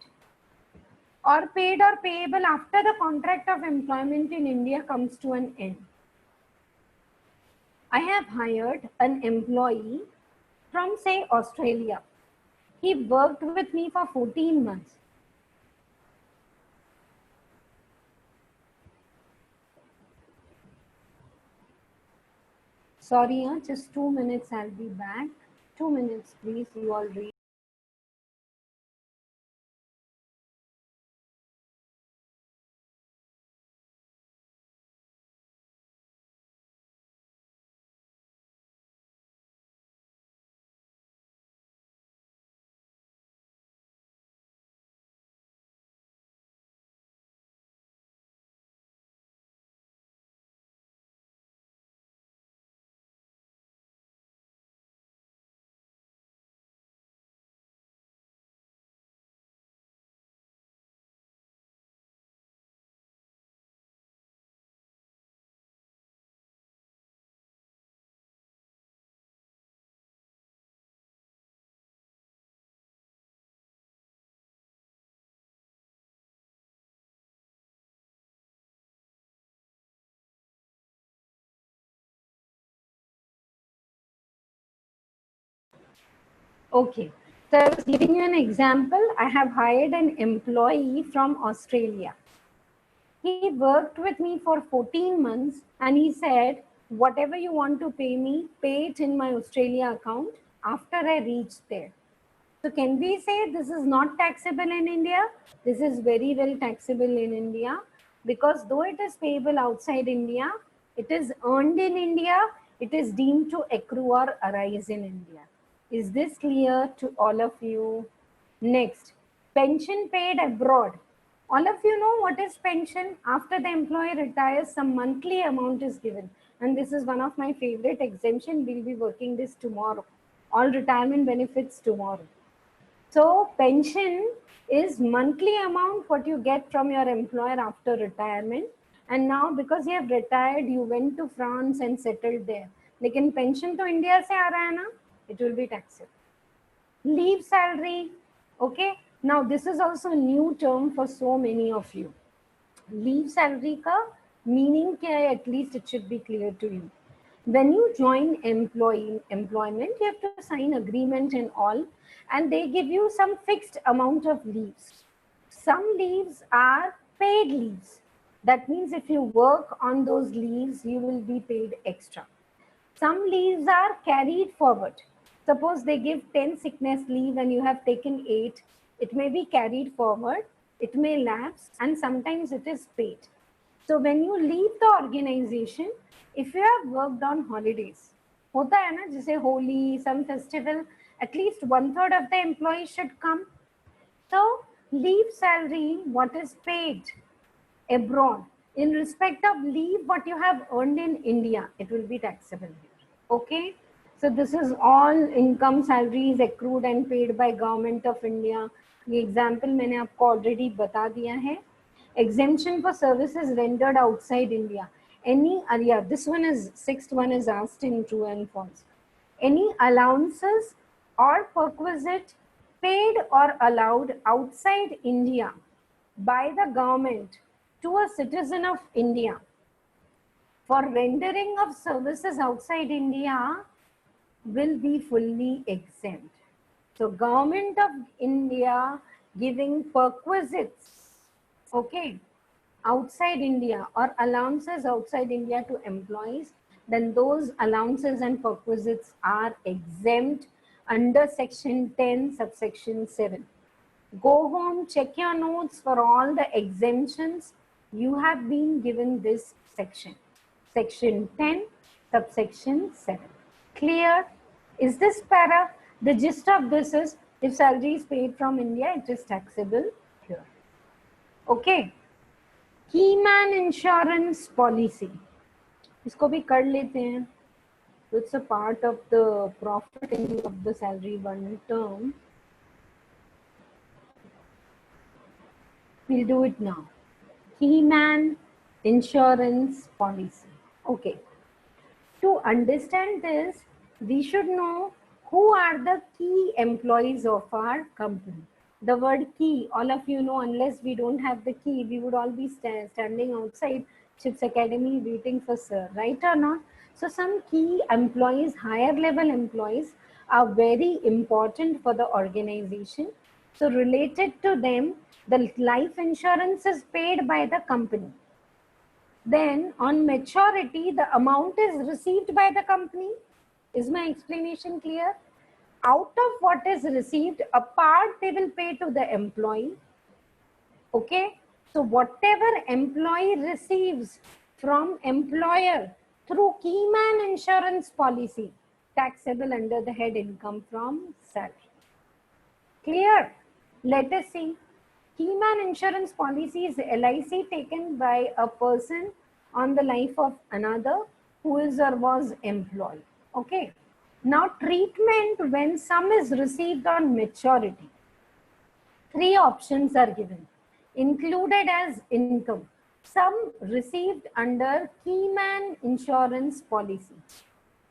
or paid or payable after the contract of employment in India comes to an end. I have hired an employee from, say, Australia. He worked with me for 14 months. Sorry, just 2 minutes, I'll be back. 2 minutes, please, you all read. Okay, so I was giving you an example. I have hired an employee from Australia. He worked with me for 14 months and he said, whatever you want to pay me, pay it in my Australia account after I reach there. So can we say this is not taxable in India? This is very well taxable in India because though it is payable outside India, it is earned in India, it is deemed to accrue or arise in India. Is this clear to all of you? Next, pension paid abroad. All of you know what is pension? After the employee retires, some monthly amount is given. And this is one of my favorite exemption. We'll be working this tomorrow. All retirement benefits tomorrow. So pension is monthly amount what you get from your employer after retirement. And now because you have retired, you went to France and settled there. लेकिन pension तो India से आ रहा है ना? It will be taxable. Leave salary. Okay. Now this is also a new term for so many of you. Leave salary का meaning क्या है? At least it should be clear to you. When you join employment, you have to sign agreement and all, and they give you some fixed amount of leaves. Some leaves are paid leaves. That means if you work on those leaves, you will be paid extra. Some leaves are carried forward. Suppose they give 10 sickness leave and you have taken 8, it may be carried forward, it may lapse, and sometimes it is paid. So when you leave the organization, if you have worked on holidays, होता है ना, जैसे Holi, some festival, at least 1/3 of the employees should come. So leave salary, what is paid abroad, In respect of leave, what you have earned in India, it will be taxable here. Okay. So this is all income, salaries accrued and paid by government of India. ये example मैंने आपको already बता दिया है. Exemption for services rendered outside India. Any, yeah, this one is, sixth one is asked in true and false. Any allowances or perquisite paid or allowed outside India by the government to a citizen of India for rendering of services outside India will be fully exempt. So government of India giving perquisites, okay, outside India or allowances outside India to employees, then those allowances and perquisites are exempt under section 10 subsection 7. Go home, check your notes for all the exemptions. You have been given this section. Section 10, subsection 7. Clear? Is this para? The gist of this is, if salary is paid from India, it is taxable here. Okay. Keyman insurance policy. इसको भी कर लेते हैं. It's a part of the profit in lieu of the salary one term. We'll do it now. Keyman insurance policy. Okay. To understand this, we should know who are the key employees of our company. The word key, all of you know, unless we don't have the key, we would all be standing outside CHIPS Academy waiting for sir, right or not? So some key employees, higher level employees are very important for the organization. So related to them, the life insurance is paid by the company. Then on maturity, the amount is received by the company. Is my explanation clear? Out of what is received, a part they will pay to the employee. Okay. So whatever employee receives from employer through Keyman insurance policy, taxable under the head income from salary. Clear? Let us see. Keyman insurance policy is LIC taken by a person on the life of another who is or was employed. Okay. Now treatment when sum is received on maturity. Three options are given. Included as income. Sum received under Keyman insurance policy.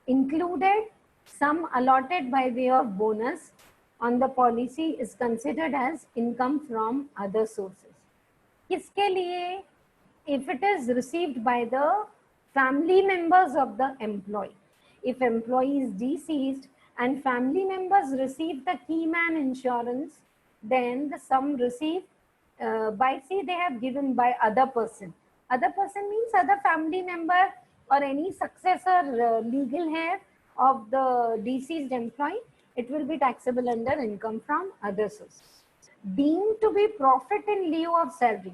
Included, sum allotted by way of bonus on the policy is considered as income from other sources. किसके लिए? If it is received by the family members of the employee. If employee is deceased and family members receive the Keyman insurance, then the sum received by, say they have given by other person. Other person means other family member or any successor legal heir of the deceased employee, it will be taxable under income from other sources. Deemed to be profit in lieu of salary.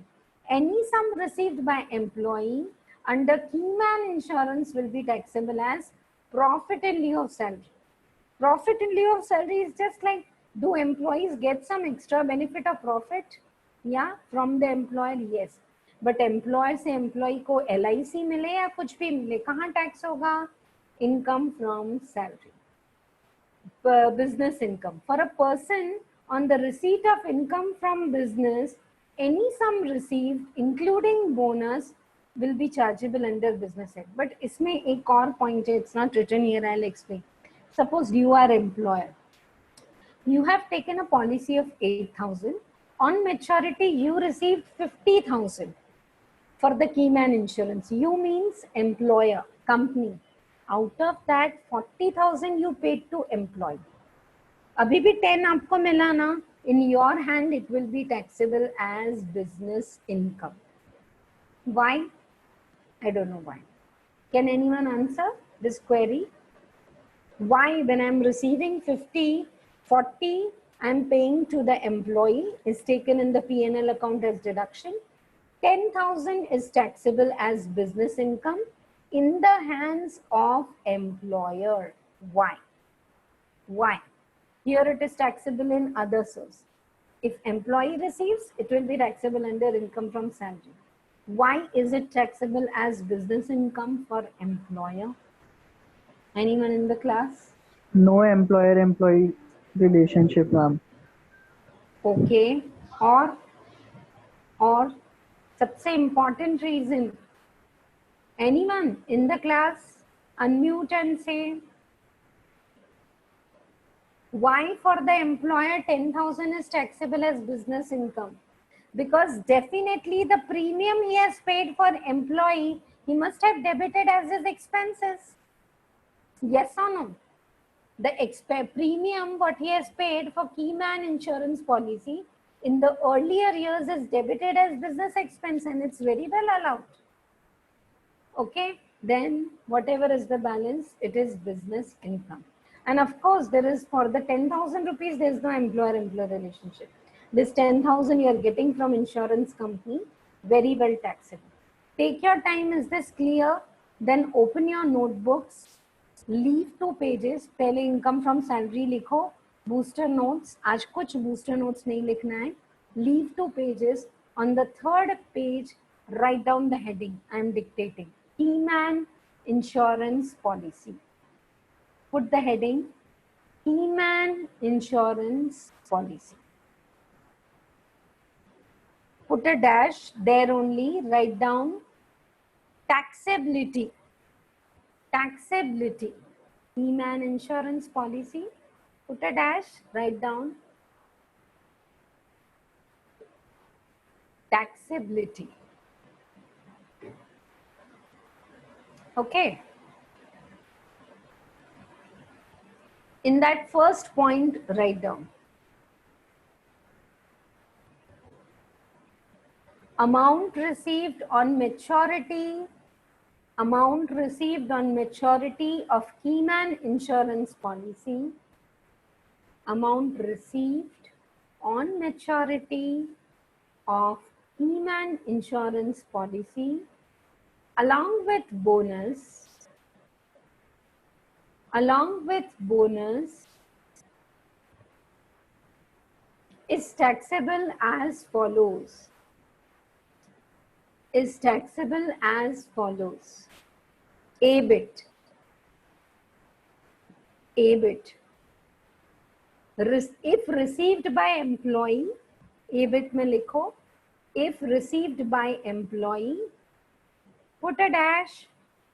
Any sum received by employee under Keyman insurance will be taxable as profit in lieu of salary. Profit in lieu of salary is just like, do employees get some extra benefit of profit? Yeah, from the employer, yes. But employer से employee को LIC मिले या कुछ भी मिले, कहाँ tax होगा? Income from salary. Business income. For a person on the receipt of income from business, any sum received including bonus will be chargeable under business act. But इसमें एक और point है, it's not written here, I'll explain. Suppose you are employer. You have taken a policy of 8,000. On maturity, you received 50,000 for the Keyman insurance. You means employer, company. Out of that, 40,000 you paid to employee. अभी भी 10 आपको मिला ना? In your hand, it will be taxable as business income. Why? I don't know why. Can anyone answer this query? Why, when I'm receiving 50, 40, I'm paying to the employee is taken in the P&L account as deduction. 10,000 is taxable as business income in the hands of employer. Why? Why? Here it is taxable in other source. If employee receives, it will be taxable under income from salary. Why is it taxable as business income for employer? Anyone in the class? No employer-employee relationship, ma'am. Okay. Or सबसे important reason. Anyone in the class? Unmute and say why for the employer 10,000 is taxable as business income. Because definitely the premium he has paid for employee, he must have debited as his expenses. Yes or no? The premium what he has paid for Keyman insurance policy in the earlier years is debited as business expense, and it's very well allowed. Okay, then whatever is the balance, it is business income. And of course, there is for the 10,000 rupees, there is no employer-employer relationship. This 10,000 you are getting from insurance company, very well taxable. Take your time. Is this clear? Then open your notebooks. Leave 2 pages. पहले income from salary लिखो. Booster notes. आज कुछ booster notes नहीं लिखना है. Leave 2 pages. On the 3rd page, write down the heading. I am dictating. Keyman insurance policy. Put the heading Keyman insurance policy. Put a dash there only. Write down taxability. Taxability. Keyman insurance policy. Put a dash. Write down taxability. Okay. In that first point, write down amount received on maturity. Amount received on maturity of Keyman insurance policy. Amount received on maturity of Keyman insurance policy along with bonus is taxable as follows. Is taxable as follows. EBIT. EBIT. If received by employee, EBIT में लिखो. If received by employee, put a dash,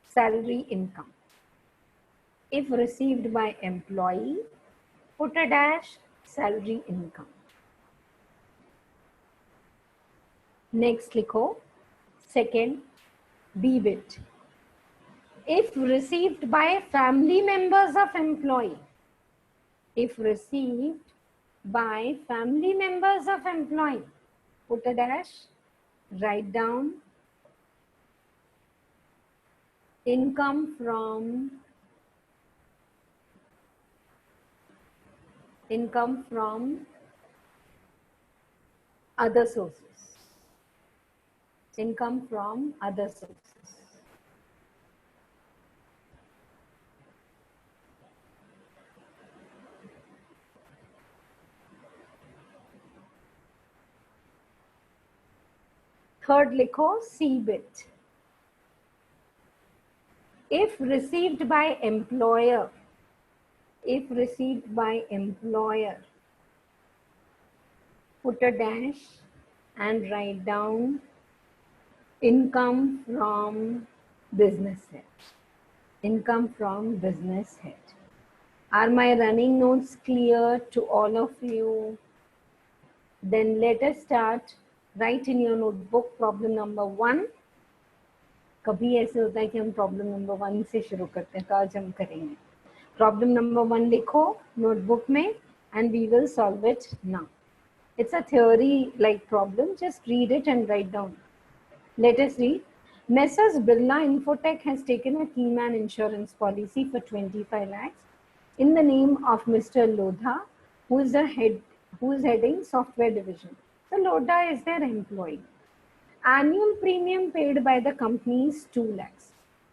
salary income. If received by employee, put a dash, salary income. Next लिखो. Second, DBIT. If received by family members of employee. If received by family members of employee, put a dash, write down income from other sources. Income from other sources. Third लिखो CBIT. If received by employer, put a dash and write down income from business head. Income from business head. Are my running notes clear to all of you? Then let us start. Write in your notebook problem number 1. कभी ऐसे होता है कि हम problem number 1 से शुरू करते हैं, तो आज हम करेंगे. प्रॉब्लम नंबर 1 लिखो नोटबुक में and we will solve it now. It's a theory like problem. Just read it and write down. Let us read. Messrs. Birla Infotech has taken a Keyman insurance policy for 25 lakhs in the name of Mr. Lodha, who is heading software division. So Lodha is their employee. Annual premium paid by the company is 2 lakhs.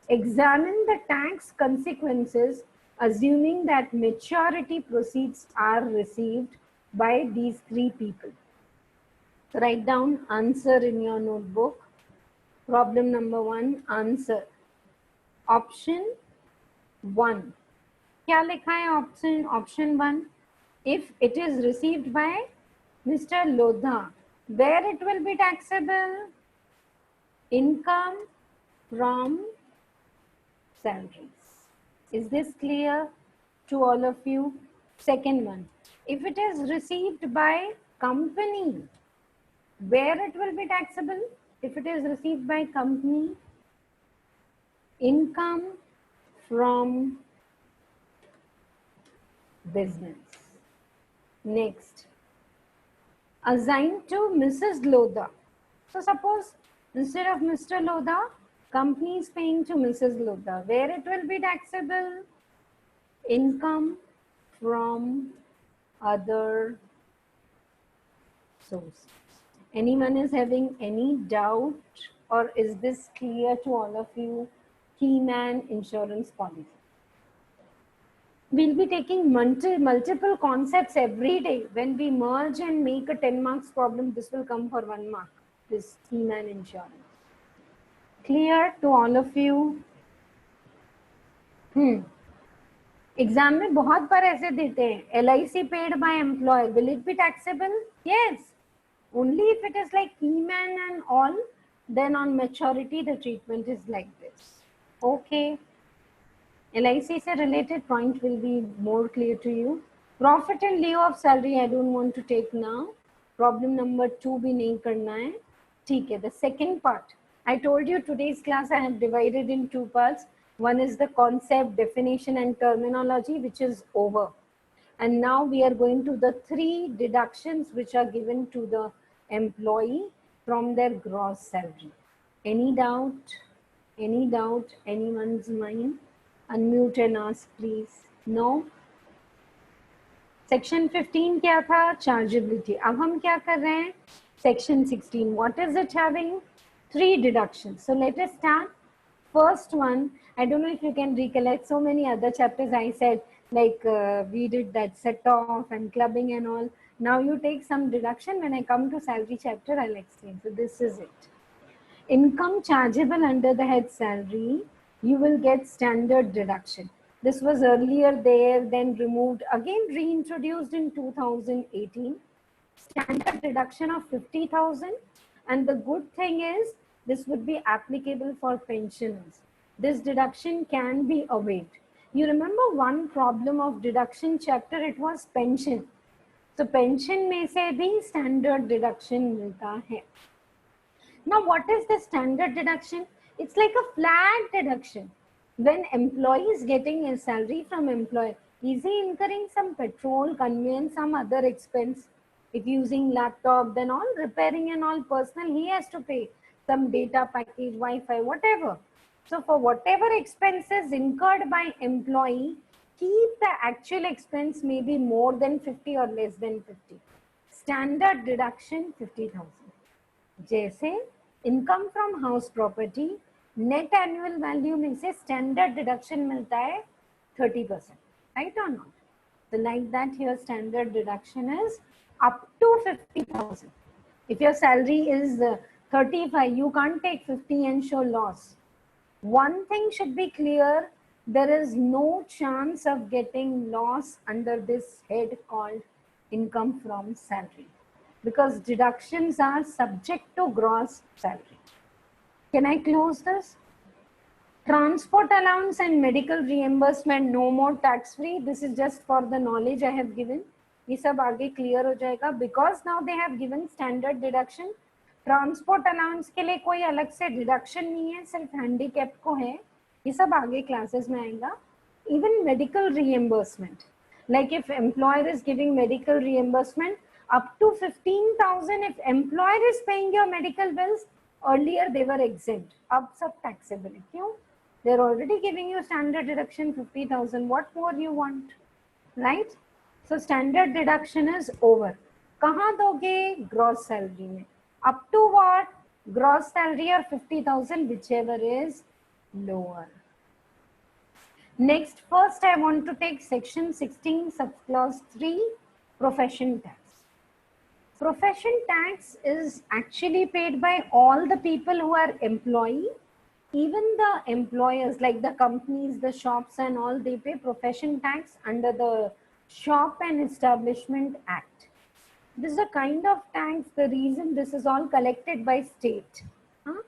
Examine the tax consequences assuming that maturity proceeds are received by these 3 people. So write down answer in your notebook. Problem number 1 answer. Option 1. क्या लिखा है option 1? If it is received by Mr. Lodha, where it will be taxable? Income from salaries. Is this clear to all of you? Second one, if it is received by company, where it will be taxable? If it is received by company, income from business. Next, assigned to Mrs. Lodha. So suppose instead of Mr. Lodha, company is paying to Mrs. Lodha. Where it will be taxable? Income from other sources. Anyone is having any doubt, or is this clear to all of you? Keyman insurance policy. We'll be taking multiple concepts every day. When we merge and make a 10 marks problem, this will come for 1 mark, this Keyman insurance. Clear to all of you? Exam में बहुत बार ऐसे देते हैं, LIC paid by employer, will it be taxable? Yes, only if it is like Keyman and all, then on maturity the treatment is like this. Okay, LIC से related point will be more clear to you. Profit and lieu of salary I don't want to take now. Problem number 2 भी नहीं करना है. ठीक है, the second part, I told you today's class I have divided in 2 parts. One is the concept, definition and terminology, which is over. And now we are going to the 3 deductions which are given to the employee from their gross salary. Any doubt? Any doubt? Anyone's mind? Unmute and ask please. No? Section 15 क्या था? Chargeability. अब हम क्या कर रहे हैं? Section 16. What is it having? 3 deductions. So let us start. First one, I don't know if you can recollect, so many other chapters I said, like we did that set off and clubbing and all. Now you take some deduction. When I come to salary chapter, I'll explain. So this is it. Income chargeable under the head salary, you will get standard deduction. This was earlier there, then removed, again reintroduced in 2018. Standard deduction of 50,000. And the good thing is, this would be applicable for pensioners. This deduction can be waived. You remember one problem of deduction chapter, it was pension. So pension में से भी standard deduction मिलता है. Now what is the standard deduction? It's like a flat deduction. When employee is getting a salary from employer, is he incurring some petrol, conveyance, some other expense? If using laptop, then all repairing and all personal, he has to pay. Some data package, Wi-Fi, whatever. So for whatever expenses incurred by employee, keep the actual expense may be more than 50 or less than 50. Standard deduction 50,000. जैसे income from house property, net annual value में से standard deduction मिलता है 30%. Right or not? So like that here standard deduction is up to 50,000. If your salary is 35, you can't take 50 and show loss. One thing should be clear, there is no chance of getting loss under this head called income from salary, because deductions are subject to gross salary. Can I close this? Transport allowance and medical reimbursement, no more tax free. This is just for the knowledge I have given. ये सब आगे clear हो जाएगा, because now they have given standard deduction. Transport allowance के लिए कोई अलग से डिडक्शन नहीं है, सिर्फ हैंडीकैप को है. ये सब आगे क्लासेस में आएगा. Even medical reimbursement, like if employer is giving medical reimbursement up to 15,000, if employer is paying your medical bills, earlier they were exempt, अब सब टैक्सेबल है. क्यों? They are already giving you standard deduction 50,000. What more you want, right? So standard deduction is over. कहाँ दोगे? Gross salary में. Up to what? Gross salary or 50,000, whichever is lower. Next, first I want to take section 16 subclause 3, profession tax. Profession tax is actually paid by all the people who are employee. Even the employers like the companies, the shops and all, they pay profession tax under the Shop and Establishment Act. This is a kind of tax. The reason this is all collected by state. हाँ?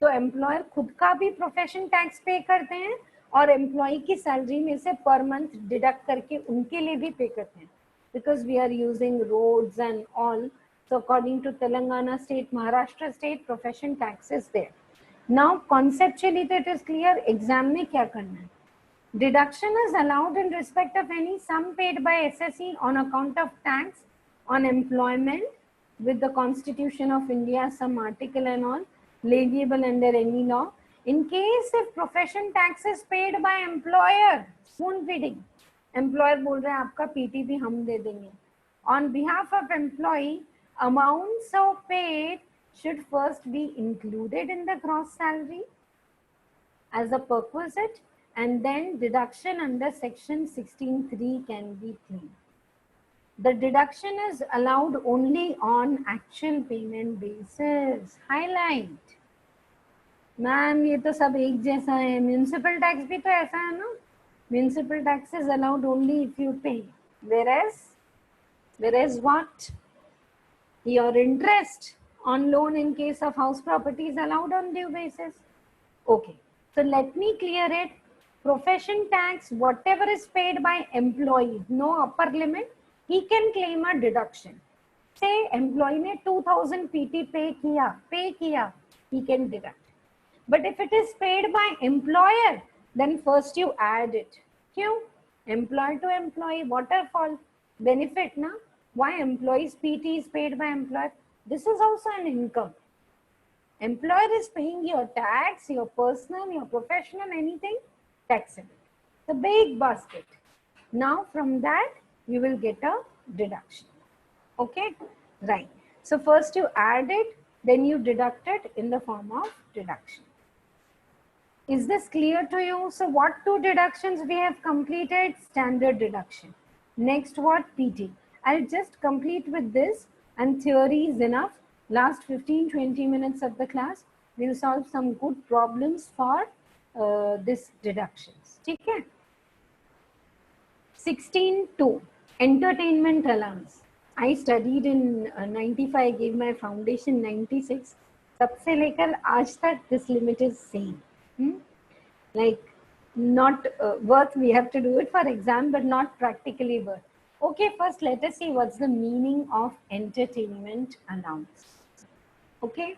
तो employer खुद का भी profession tax पे करते हैं और employ की सैलरी में से पर मंथ डिडक्ट करके उनके लिए भी पे करते हैं, because we are using roads and all. So according to Telangana state, Maharashtra state, profession tax is there. Now conceptually that is clear. Exam में क्या करना है? Deduction is allowed in respect of any sum paid by SSE on account of tax on employment with the Constitution of India, some article and all, leviable under any law. In case if profession tax is paid by employer, spoon feeding, employer बोल रहे हैं आपका PTP हम दे देंगे. On behalf of employee, amounts so paid should first be included in the gross salary as a perquisite, and then deduction under section 16(3) can be claimed. The deduction is allowed only on actual payment basis. Highlight. Ma'am ये तो सब एक जैसा है. Municipal tax भी तो ऐसा है ना. Municipal tax is allowed only if you pay. Whereas what? Your interest on loan in case of house property is allowed on due basis. Okay. So let me clear it. Profession tax, whatever is paid by employee, no upper limit, he can claim a deduction. Say employee ने 2000 PT pay किया, he can deduct. But if it is paid by employer, then first you add it. क्यों? Employer to employee, waterfall, benefit na? Why employee's PT is paid by employer? This is also an income. Employer is paying your tax, your personal, your professional, anything taxable. The big basket. Now from that you will get a deduction. Okay, right. So first you add it, then you deduct it in the form of deduction. Is this clear to you? So what two deductions we have completed? Standard deduction. Next what? PT. I'll just complete with this, and theory is enough. Last 15-20 minutes of the class, we'll solve some good problems for this deductions. ठीक है? 16.2 entertainment allowance. I studied in 95, gave my foundation 96. तब से लेकर आज तक this limit is same. Like not worth, we have to do it for exam, but not practically worth. Okay, first let us see what's the meaning of entertainment allowance. Okay,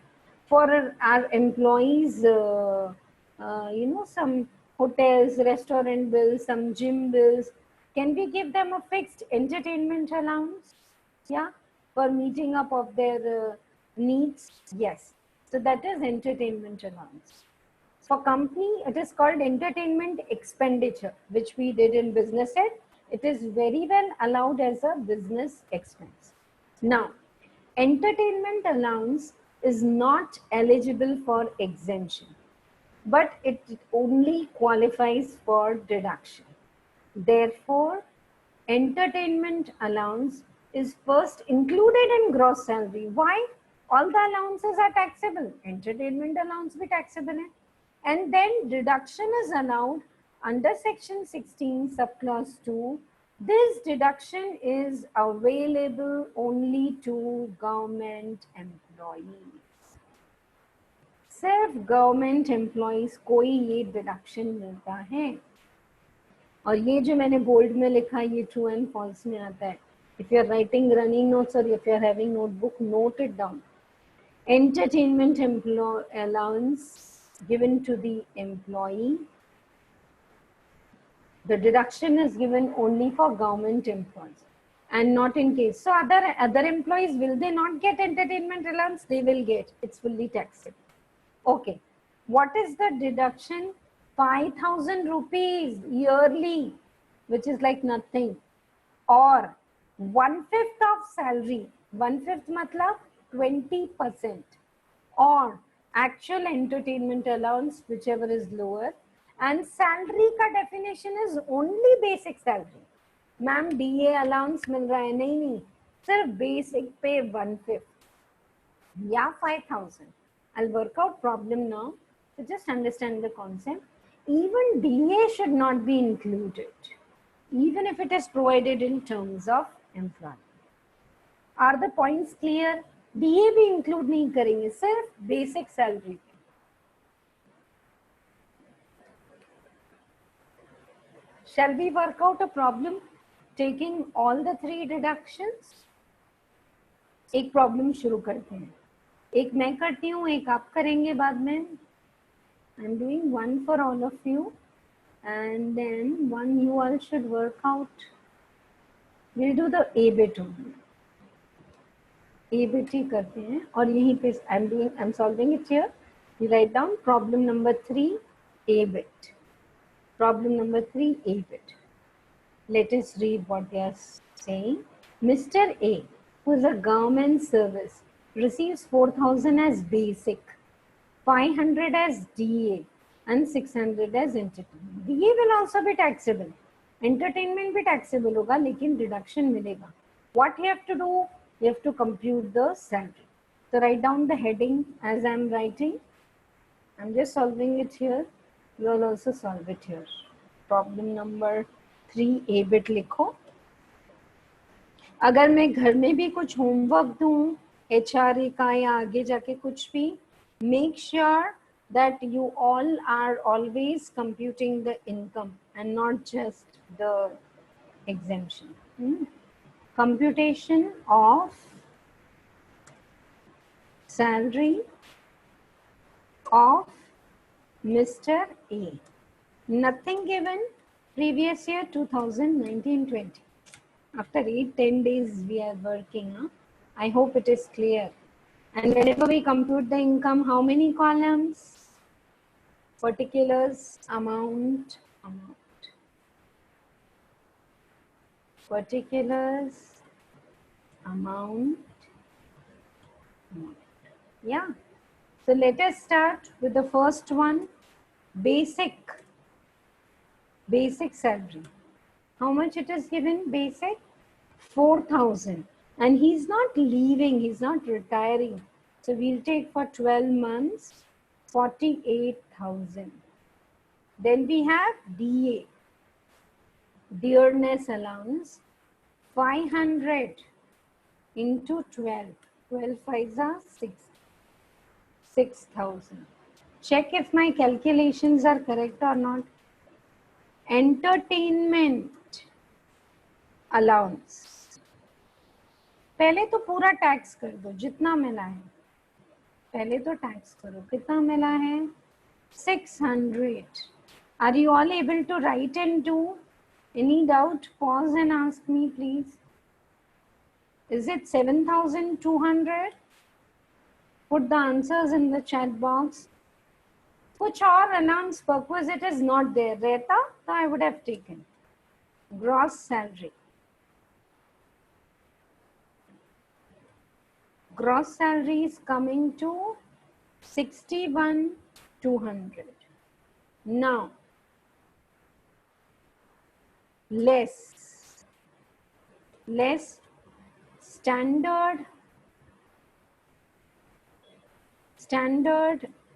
for our employees, some hotels, restaurant bills, some gym bills, can we give them a fixed entertainment allowance? Yeah, for meeting up of their needs? Yes. So that is entertainment allowance. For company, it is called entertainment expenditure, which we did in business ed. It is very well allowed as a business expense. Now, entertainment allowance is not eligible for exemption, but it only qualifies for deduction. Therefore, entertainment allowance is first included in gross salary. Why? All the allowances are taxable. Entertainment allowance be taxable hai. And then deduction is allowed under section 16 subclause 2. This deduction is available only to government employees. सिर्फ government employees को ही ये deduction मिलता है. और ये जो मैंने bold में लिखा ये ट्रू एंड फॉल्स में आता है. If you are writing running notes और if you are having notebook, note it down. Entertainment allowance given to the employee. The deduction is given only for government employees and not in case. So other employees, will they not get entertainment allowance? They will get. It's fully taxable. Okay. What is the deduction? 5,000 rupees yearly, which is like nothing, or 1/5 of salary. 1/5 matlab 20%, or actual entertainment allowance, whichever is lower. And salary का definition is only basic salary. Ma'am DA allowance मिल रहा है? नहीं. सिर्फ basic पे 1/5 या 5,000. I'll work out problem now. So just understand the concept. Even DA should not be included, even if it is provided in terms of employment. Are the points clear? DA भी include नहीं करेंगे, सिर्फ basic salary. Shall we work out a problem taking all the 3 deductions? एक problem शुरू करते हैं. एक मैं करती हूँ, एक आप करेंगे बाद में. I'm doing one for all of you, and then one you all should work out. We'll do the A bit only. A bit ही करते हैं और यहीं पे I'm solving it here. You write down problem number 3 A bit. Problem number 3 A bit. Let us read what they are saying. Mr. A, who is a government service, receives 4,000 as basic, 500 as DA, and 600 as entertainment. DA will also be taxable. Entertainment भी taxable होगा, लेकिन deduction मिलेगा. What you have to do? You have to compute the salary. So write down the heading as I am writing. I'm just solving it here. You will also solve it here. Problem number 3 A bit लिखो. अगर मैं घर में भी कुछ homework दूं HRA का या आगे जाके कुछ भी, make sure that you all are always computing the income and not just the exemption. Computation of salary of Mr. A. Nothing given. Previous year 2019-20. After 8-10 days we are working. I hope it is clear. And whenever we compute the income, how many columns? Particulars, amount. Particulars, amount. Yeah. So let us start with the first one. Basic salary. How much it is given? Basic 4,000. And he's not leaving, he's not retiring. So we'll take for 12 months 48,000. Then we have DA, dearness allowance, 500 into 12. 12 5s are 6,000. Check if my calculations are correct or not. Entertainment allowance. पहले तो पूरा tax कर दो जितना मिला है. पहले तो टैक्स करो. कितना मिला है? 600. Are you all able to write and do? Any doubt? Pause and ask me, please. Is it 7,200? Put the answers in the chat box. कुछ और announce purpose it is not there. रहता तो I would have taken. Gross salary. Gross salary is coming to 61,200. Now, less standard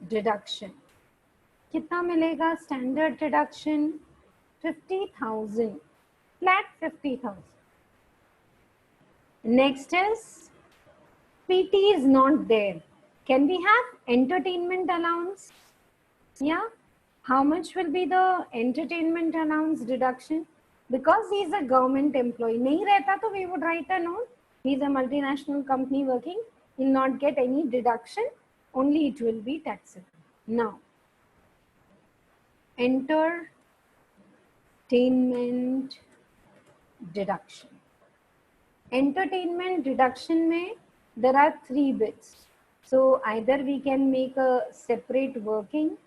deduction. कितना मिलेगा standard deduction? 50,000. Flat 50,000. Next is PT is not there. Can we have entertainment allowance? Yeah. How much will be the entertainment allowance deduction? Because he is a government employee. नहीं रहता तो we would write a note. He is a multinational company working. He will not get any deduction. Only it will be taxable. Now, entertainment deduction. Entertainment deduction में there are 3 bits. So either we can make a separate working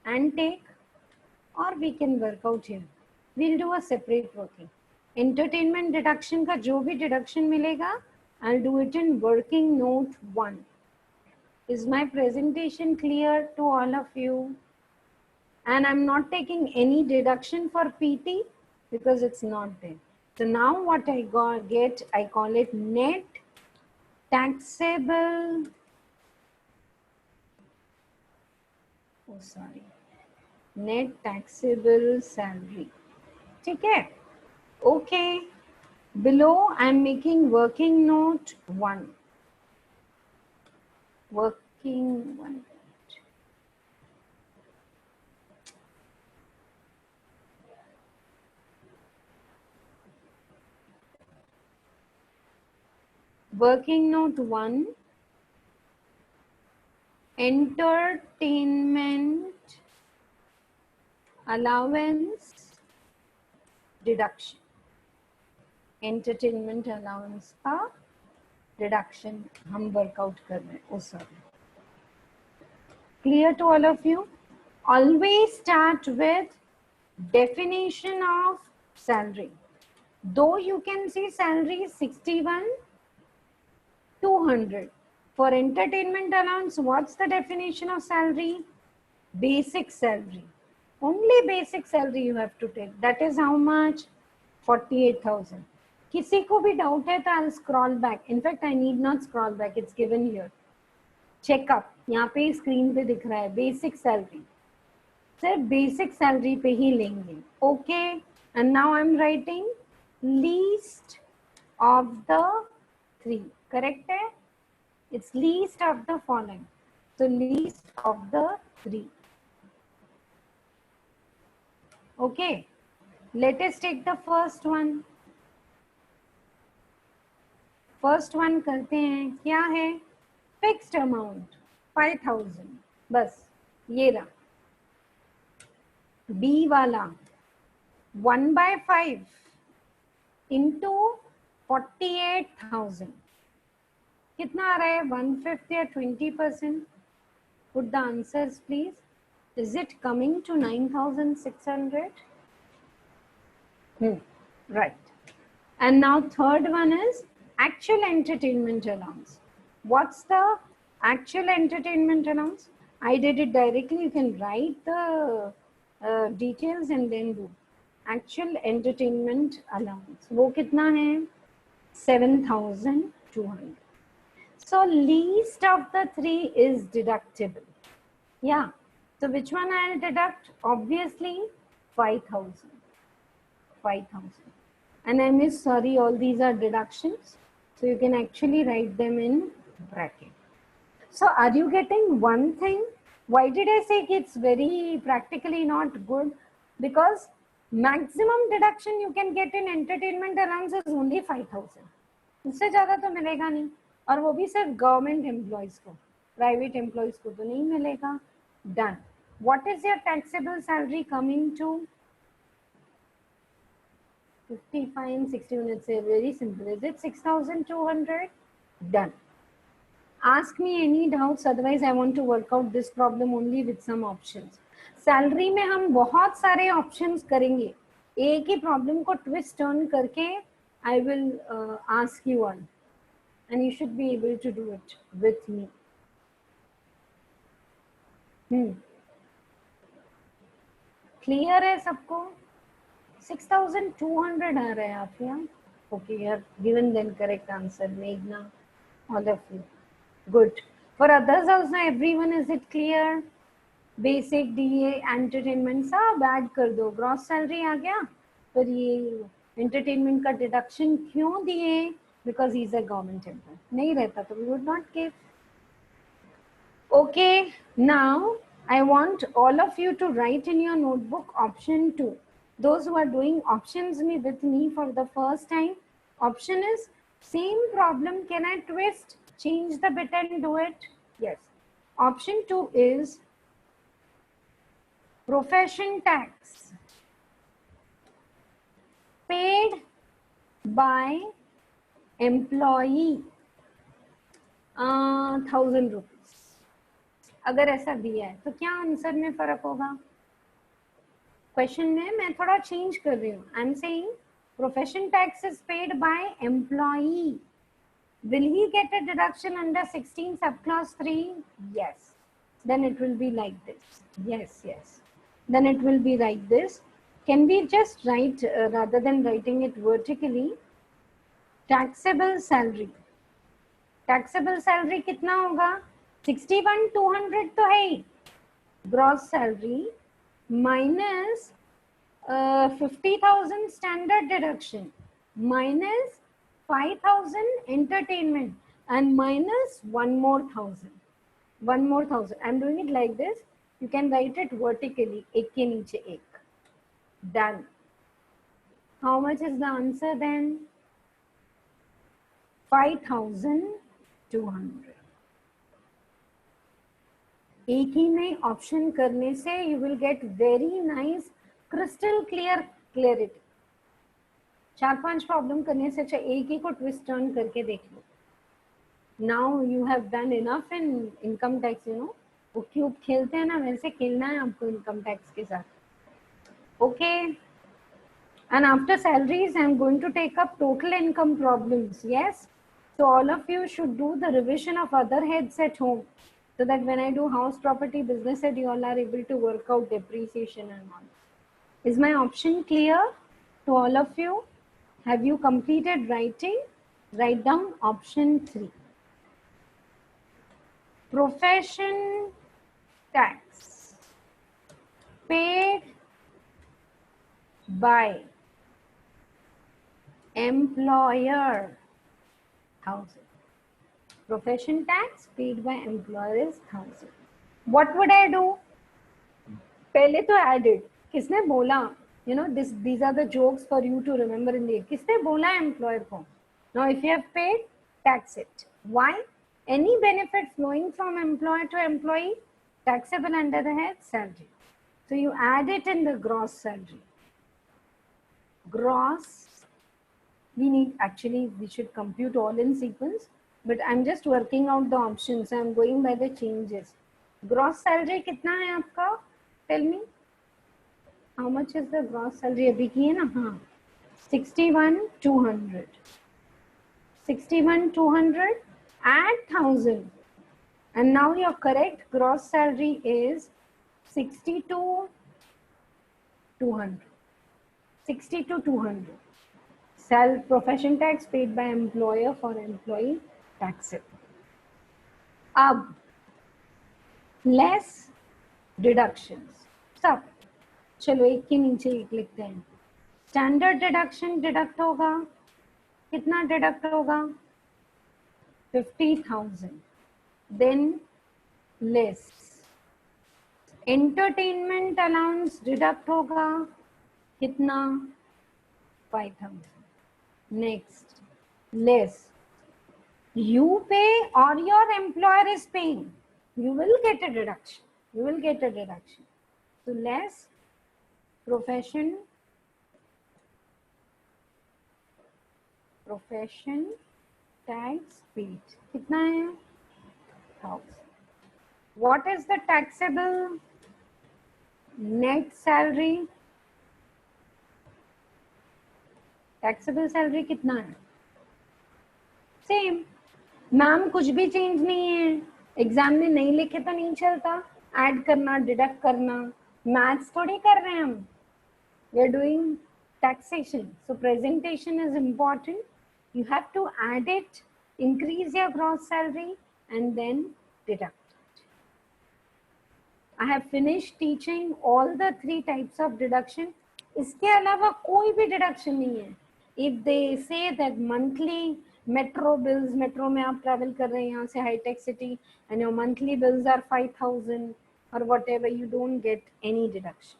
and take, or we can work out here. We'll do a separate working. Entertainment deduction का जो भी deduction मिलेगा, I'll do it in working note 1. Is my presentation clear to all of you? And I'm not taking any deduction for PT because it's not there. So now what I get, I call it net taxable, net taxable salary. ठीक है? Okay. Below I'm making working note 1. Working 1. Working note 1. Entertainment allowance deduction. Entertainment allowance का deduction हम workout कर रहे हैं. Oh sorry. Clear to all of you? Always start with definition of salary. Though you can see salary is 61, 200. For entertainment allowance, what's the definition of salary? Basic salary. Only basic salary you have to take. That is how much? 48,000. किसी को भी doubt है तो I'll scroll back. In fact, I need not scroll back. It's given here. Check up. यहाँ पे screen पे दिख रहा है बेसिक सैलरी. सिर्फ बेसिक सैलरी पे ही लेंगे. Okay. And now I am writing least of the 3. Correct है? It's least of the following. So least of the 3. Okay. Let us take the first one. First one करते हैं. क्या है? Fixed amount 5,000. बस ये रहा. B वाला 1/5 into 48,000. कितना आ रहा है? 1/5 या 20%? Put the answers please. Is it coming to 9,600? Right. And now third one is actual entertainment allowance. What's the actual entertainment allowance? I did it directly. You can write the details and then do. Actual entertainment allowance. वो कितना है? 7,200. So least of the 3 is deductible. Yeah. So which one I'll deduct? Obviously 5,000. 5,000. And I miss, sorry, all these are deductions. So you can actually write them in bracket. So are you getting one thing? Why did I say it's very practically not good? Because maximum deduction you can get in entertainment allowance is only 5,000. इससे ज़्यादा तो मिलेगा नहीं. और वो भी सिर्फ government employees को. प्राइवेट एम्प्लॉयज को तो नहीं मिलेगा. Done. What is your taxable salary coming to? 55 and 61. It's very simple. Is it 6,200? Done. Ask me any doubts. Otherwise, I want to work out this problem only with some options. Salary में हम बहुत सारे options करेंगे. एक ही problem को twist turn करके I will ask you one, and you should be able to do it with me. Clear है सबको? 6,200 आ रहा है आप यहाँ. Okay, you have given then correct answer. Meghna, all of you. Good. For others also, everyone, is it clear? Basic, DA, entertainment सब add कर दो. Gross salary आ गया. पर ये entertainment का deduction क्यों दिए? Because he is a government employee. नहीं रहता तो we would not give. Okay. Now I want all of you to write in your notebook option 2. Those who are doing options with me for the first time, option is same problem. Can I twist, change the bit and do it? Yes. Option 2 is profession tax paid by employee 1,000 rupees. अगर ऐसा दिया है तो क्या answer में फर्क होगा? Question में मैं थोड़ा चेंज कर रही हूँ. I am saying profession tax is paid by employee. Will he get a deduction under 16 sub clause 3? Yes. Then it will be like this. Yes. Then it will be like this. Can we just write rather than writing it vertically, taxable salary? Taxable salary कितना होगा? 61,200 तो है ही. Gross salary minus 50,000 standard deduction minus 5,000 entertainment and minus one more thousand. I'm doing it like this. You can write it vertically. एक के नीचे एक. Done. How much is the answer then? 5,200. एक ही में ऑप्शन करने से you will get very nice crystal clear clarity. 4-5 problem करने से अच्छा एक ही को ट्विस्ट टर्न करके देख लो. Now you have done enough in income tax, you know. वो क्यूब खेलते हैं ना, वैसे खेलना है आपको इनकम टैक्स के साथ. Okay. And after salaries, I am going to take up total income problems. Yes. So all of you should do the revision of other heads at home, so that when I do house, property, business head, you all are able to work out depreciation and all. Is my option clear to all of you? Have you completed writing? Write down option 3. Profession tax paid by employer, 1,000. Profession tax paid by employer is 1,000. What would I do? पहले तो added. किसने बोला? You know, these are the jokes for you to remember in the. किसने बोला employer को? Now, if you have paid, tax it. Why? Any benefit flowing from employer to employee, taxable under the head salary. So you add it in the gross salary. Gross. We should compute all in sequence, but I'm just working out the options. I'm going by the changes. Gross salary कितना है आपका? Tell me. How much is the gross salary? अभी की है ना? हाँ. 61,200. 61,200 add 1,000. And now your correct gross salary is 62,200. 62,200. Profession tax paid by employer for employee taxable. Ab less deductions. सब चलो एक के नीचे एक लिखते हैं. Standard deduction deduct होगा. कितना deduct होगा? 50,000. Then less. Entertainment allowance deduct होगा. कितना? 5,000. Next, less. You pay or your employer is paying. You will get a deduction. You will get a deduction. So less profession tax paid. कितना है? 1,000. What is the taxable net salary? Taxable salary कितना है? Same. Ma'am कुछ भी change नहीं है. Exam में नहीं लिखे तो नहीं चलता. ऐड करना, डिडक्ट करना, मैथ्स थोड़ी कर रहे हैं हम. We are doing taxation. So presentation is important. You have to add it, increase your gross salary and then deduct. I have finished teaching all the 3 types of deduction. इसके अलावा कोई भी डिडक्शन नहीं है. If they say that monthly metro bills, metro में आप travel कर रहे हैं यहाँ से high tech city and your monthly bills are 5,000 or whatever, you don't get any deduction.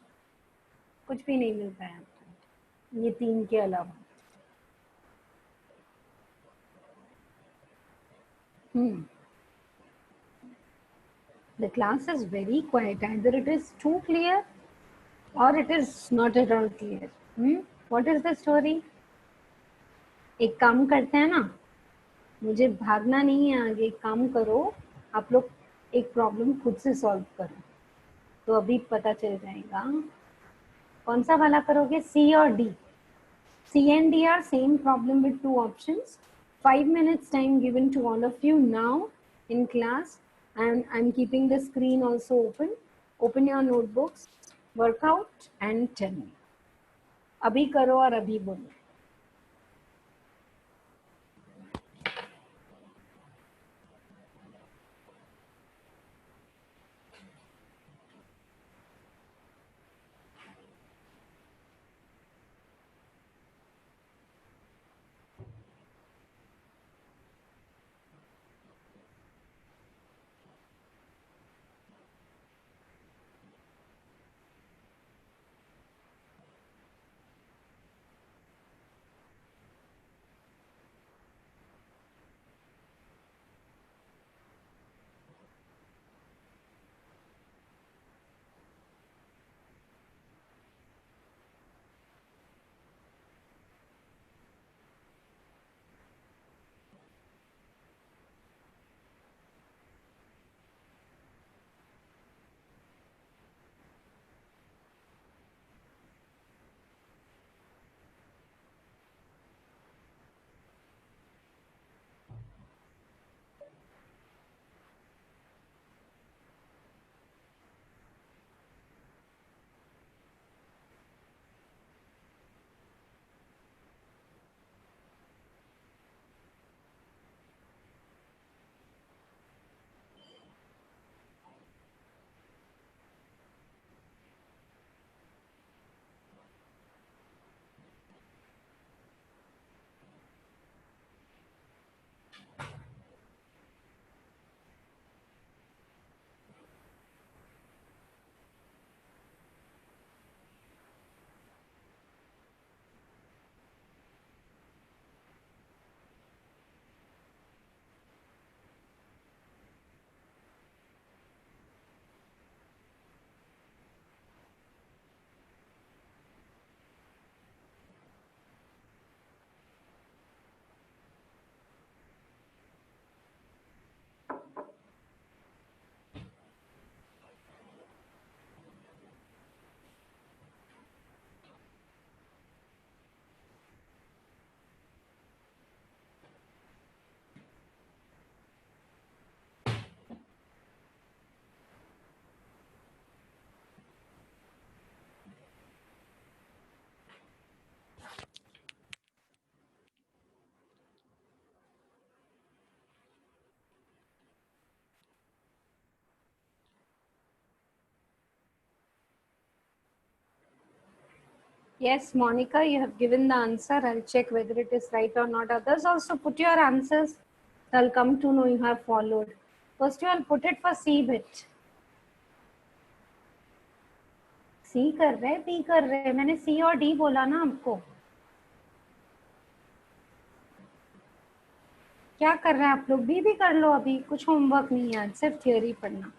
कुछ भी नहीं मिलता है आपको ये 3 के अलावा. The class is very quiet. Either it is too clear or it is not at all clear. What is the story? एक काम करते हैं ना, मुझे भागना नहीं है आगे. एक काम करो, आप लोग एक प्रॉब्लम खुद से सॉल्व करो तो अभी पता चल जाएगा. कौन सा वाला करोगे? सी और D. C and D are same problem with 2 options. 5 minutes time given to all of you now in class, and I'm keeping the screen also open. Open your notebooks, work out and tell me. अभी करो और अभी बोलो. Yes, Monica, you have given the answer. I'll check whether it is right or not. Others also put your answers. I'll come to know you have followed. First, you will put it for C bit. C कर रहे हैं, B कर रहे हैं. मैंने C और D बोला ना आपको. क्या कर रहे हैं आप लोग? B भी कर लो अभी. कुछ होमवर्क नहीं है, सिर्फ थियोरी पढ़ना.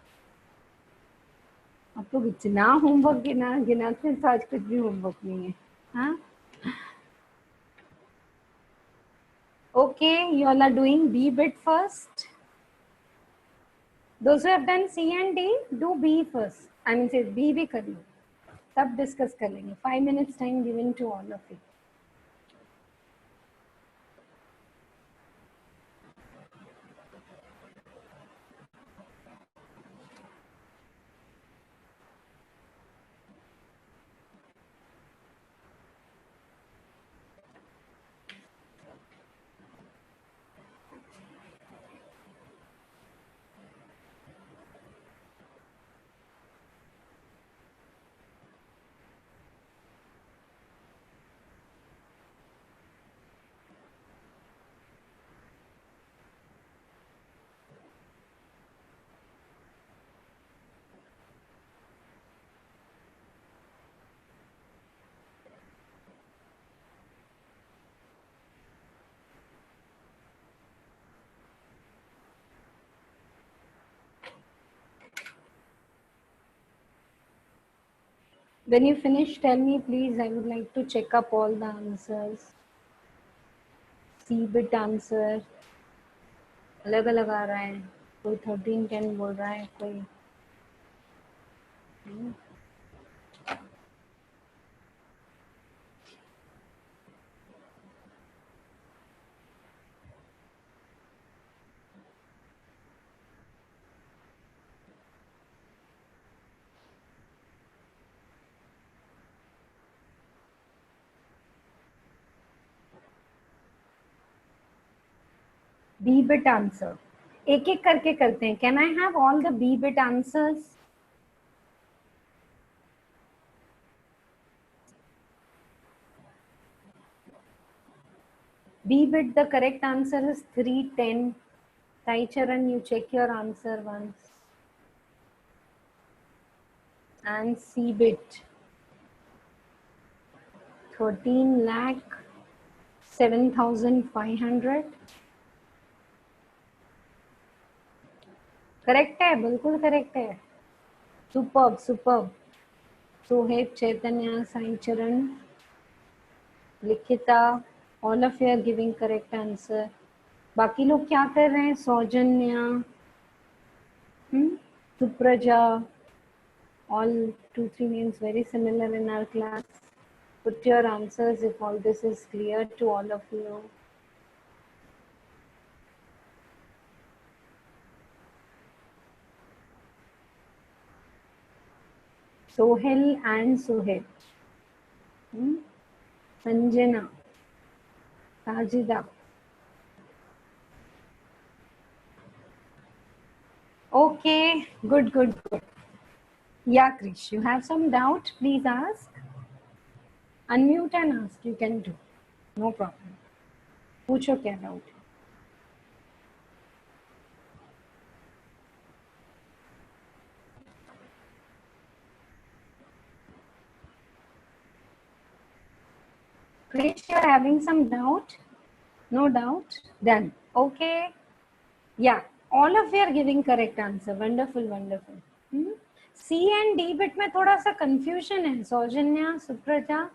आप लोग इतना होमवर्क गिनाते हैं तो आज कुछ भी होमवर्क नहीं है. हाँ? Okay, you all are doing B bit first. Those who have done C and D, do B first. I mean, say B भी कर लो. तब डिस्कस कर लेंगे. 5 minutes time given to all of you. When you finish, tell me please. I would like to check up all the answers. C bit answer अलग अलग आ रहा है. कोई 1310 बोल रहा है, कोई B bit answer. एक एक करके करते हैं. Can I have all the B bit answers? B bit, the correct answer is 310. Sai Charan, you check your answer once. And C bit, 13 lakh 7,500. Correct है, बिल्कुल करेक्ट है. Superb superb. Soheb, Chaitanya, Sai Charan, Likhita, all of you are giving correct answer. बाकी लोग क्या कर रहे हैं? Saujanya, Supraja, all 2-3 names very similar in our class. Put your answers if all this is clear to all of you. Sohel and Sohel. Sanjana, Sajida. Okay, good, good, good. Yeah, Krish, you have some doubt? Please ask. Unmute and ask. You can do. No problem. पूछो क्या doubt? Krish, you are having some doubt? No doubt? Done. Okay. Yeah, all of you are giving correct answer. Wonderful, wonderful. C and D bit में थोड़ा सा confusion है. Saujanya, Supraja,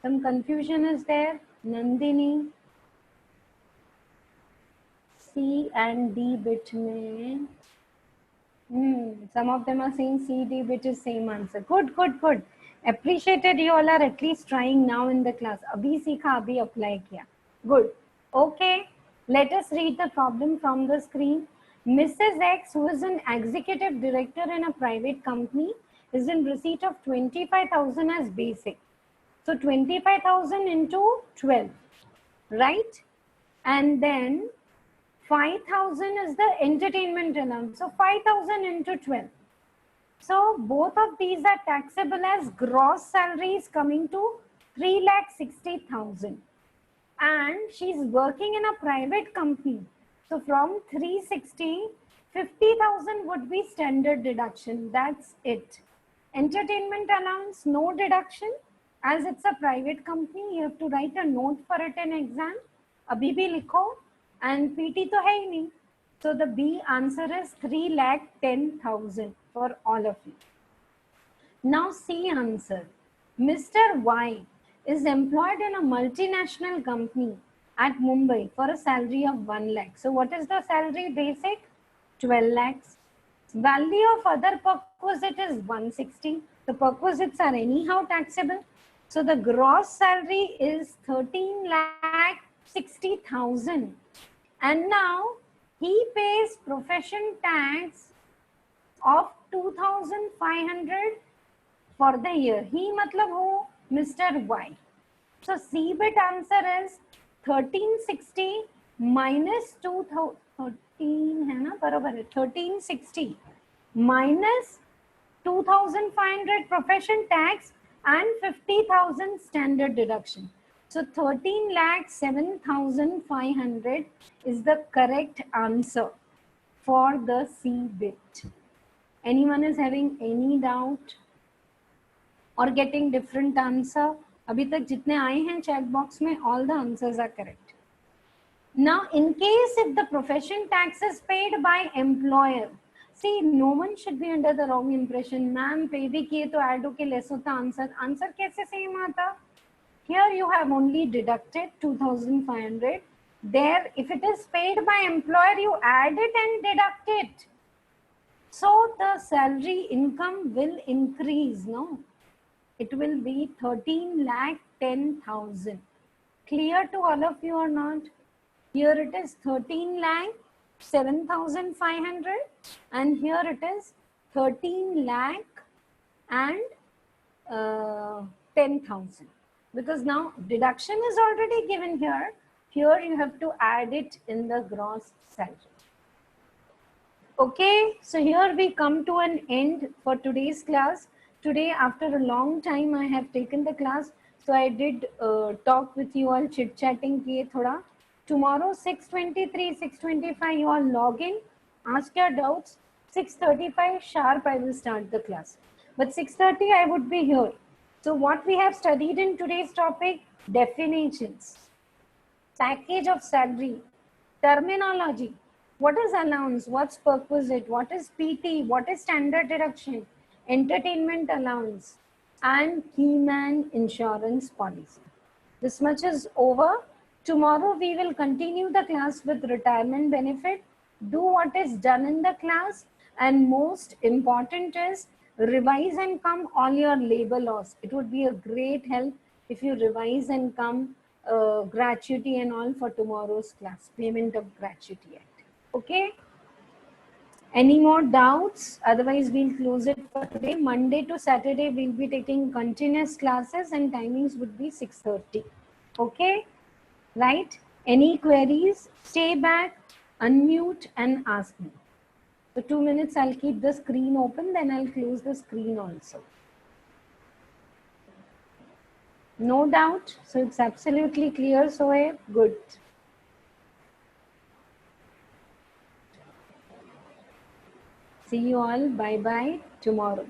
some confusion is there. Nandini, C and D bit में, some of them are saying C, D bit is same answer. Good, good, good. Appreciated you all are at least trying now in the class. अभी सीखा, अभी apply किया. Good. Okay. Let us read the problem from the screen. Mrs. X, who is an executive director in a private company, is in receipt of 25,000 as basic. So 25,000 into 12, right? And then 5,000 is the entertainment allowance. So 5,000 into 12. So both of these are taxable as gross salaries coming to 3,60,000. And she's working in a private company. So from 360, 50,000 would be standard deduction. That's it. Entertainment allowance, no deduction. As it's a private company, you have to write a note for it in exam. Abhi bhi likho. And PT to hai nahi. So the B answer is 3,10,000 for all of you. Now C answer. Mr. Y is employed in a multinational company at Mumbai for a salary of 1 lakh. So what is the salary basic? 12 lakhs. Value of other perquisite is 160. The perquisites are anyhow taxable. So the gross salary is 13,60,000. And now he pays profession tax of 2,500 for the year. He matlab ho Mr. Y. So C bit answer is 1360 minus 13 है ना, बराबर है 1360 minus 2,500 profession tax and 50,000 standard deduction. So 13,07,500 is the correct answer for the C bit. Anyone is having any doubt or getting different answer? अभी तक जितने आए हैं chat box में, all the answers are correct. Now, in case if the profession tax is paid by employer, see, no one should be under the wrong impression. Ma'am, pay भी किए तो add होके less होता answer. Answer कैसे same आता? Here you have only deducted 2,500. There, if it is paid by employer, you add it and deduct it. So the salary income will increase, no? It will be 13,10,000. Clear to all of you or not? Here it is 13,07,500 and here it is 13,10,000. Because now deduction is already given here. Here you have to add it in the gross salary. Okay, so here we come to an end for today's class. Today, after a long time, I have taken the class. So I did talk with you all, chit-chatting kiye thoda. Tomorrow, 6:23, 6:25, you all log in, ask your doubts. 6:35 sharp, I will start the class. But 6:30, I would be here. So what we have studied in today's topic, definitions, package of salary, terminology, what is allowance, what's perquisite, what is PT, what is standard deduction, entertainment allowance, and keyman insurance policy. This much is over. Tomorrow we will continue the class with retirement benefit. Do what is done in the class, and most important is revise and come all your labor laws. It would be a great help if you revise and come gratuity and all for tomorrow's class, payment of gratuity act. Okay. Any more doubts? Otherwise, we'll close it for today. Monday to Saturday, we'll be taking continuous classes and timings would be 6:30. Okay, right? Any queries? Stay back, unmute and ask me. For 2 minutes, I'll keep the screen open, then I'll close the screen also. No doubt? So it's absolutely clear, Sohaib? Good. See you all. Bye-bye tomorrow.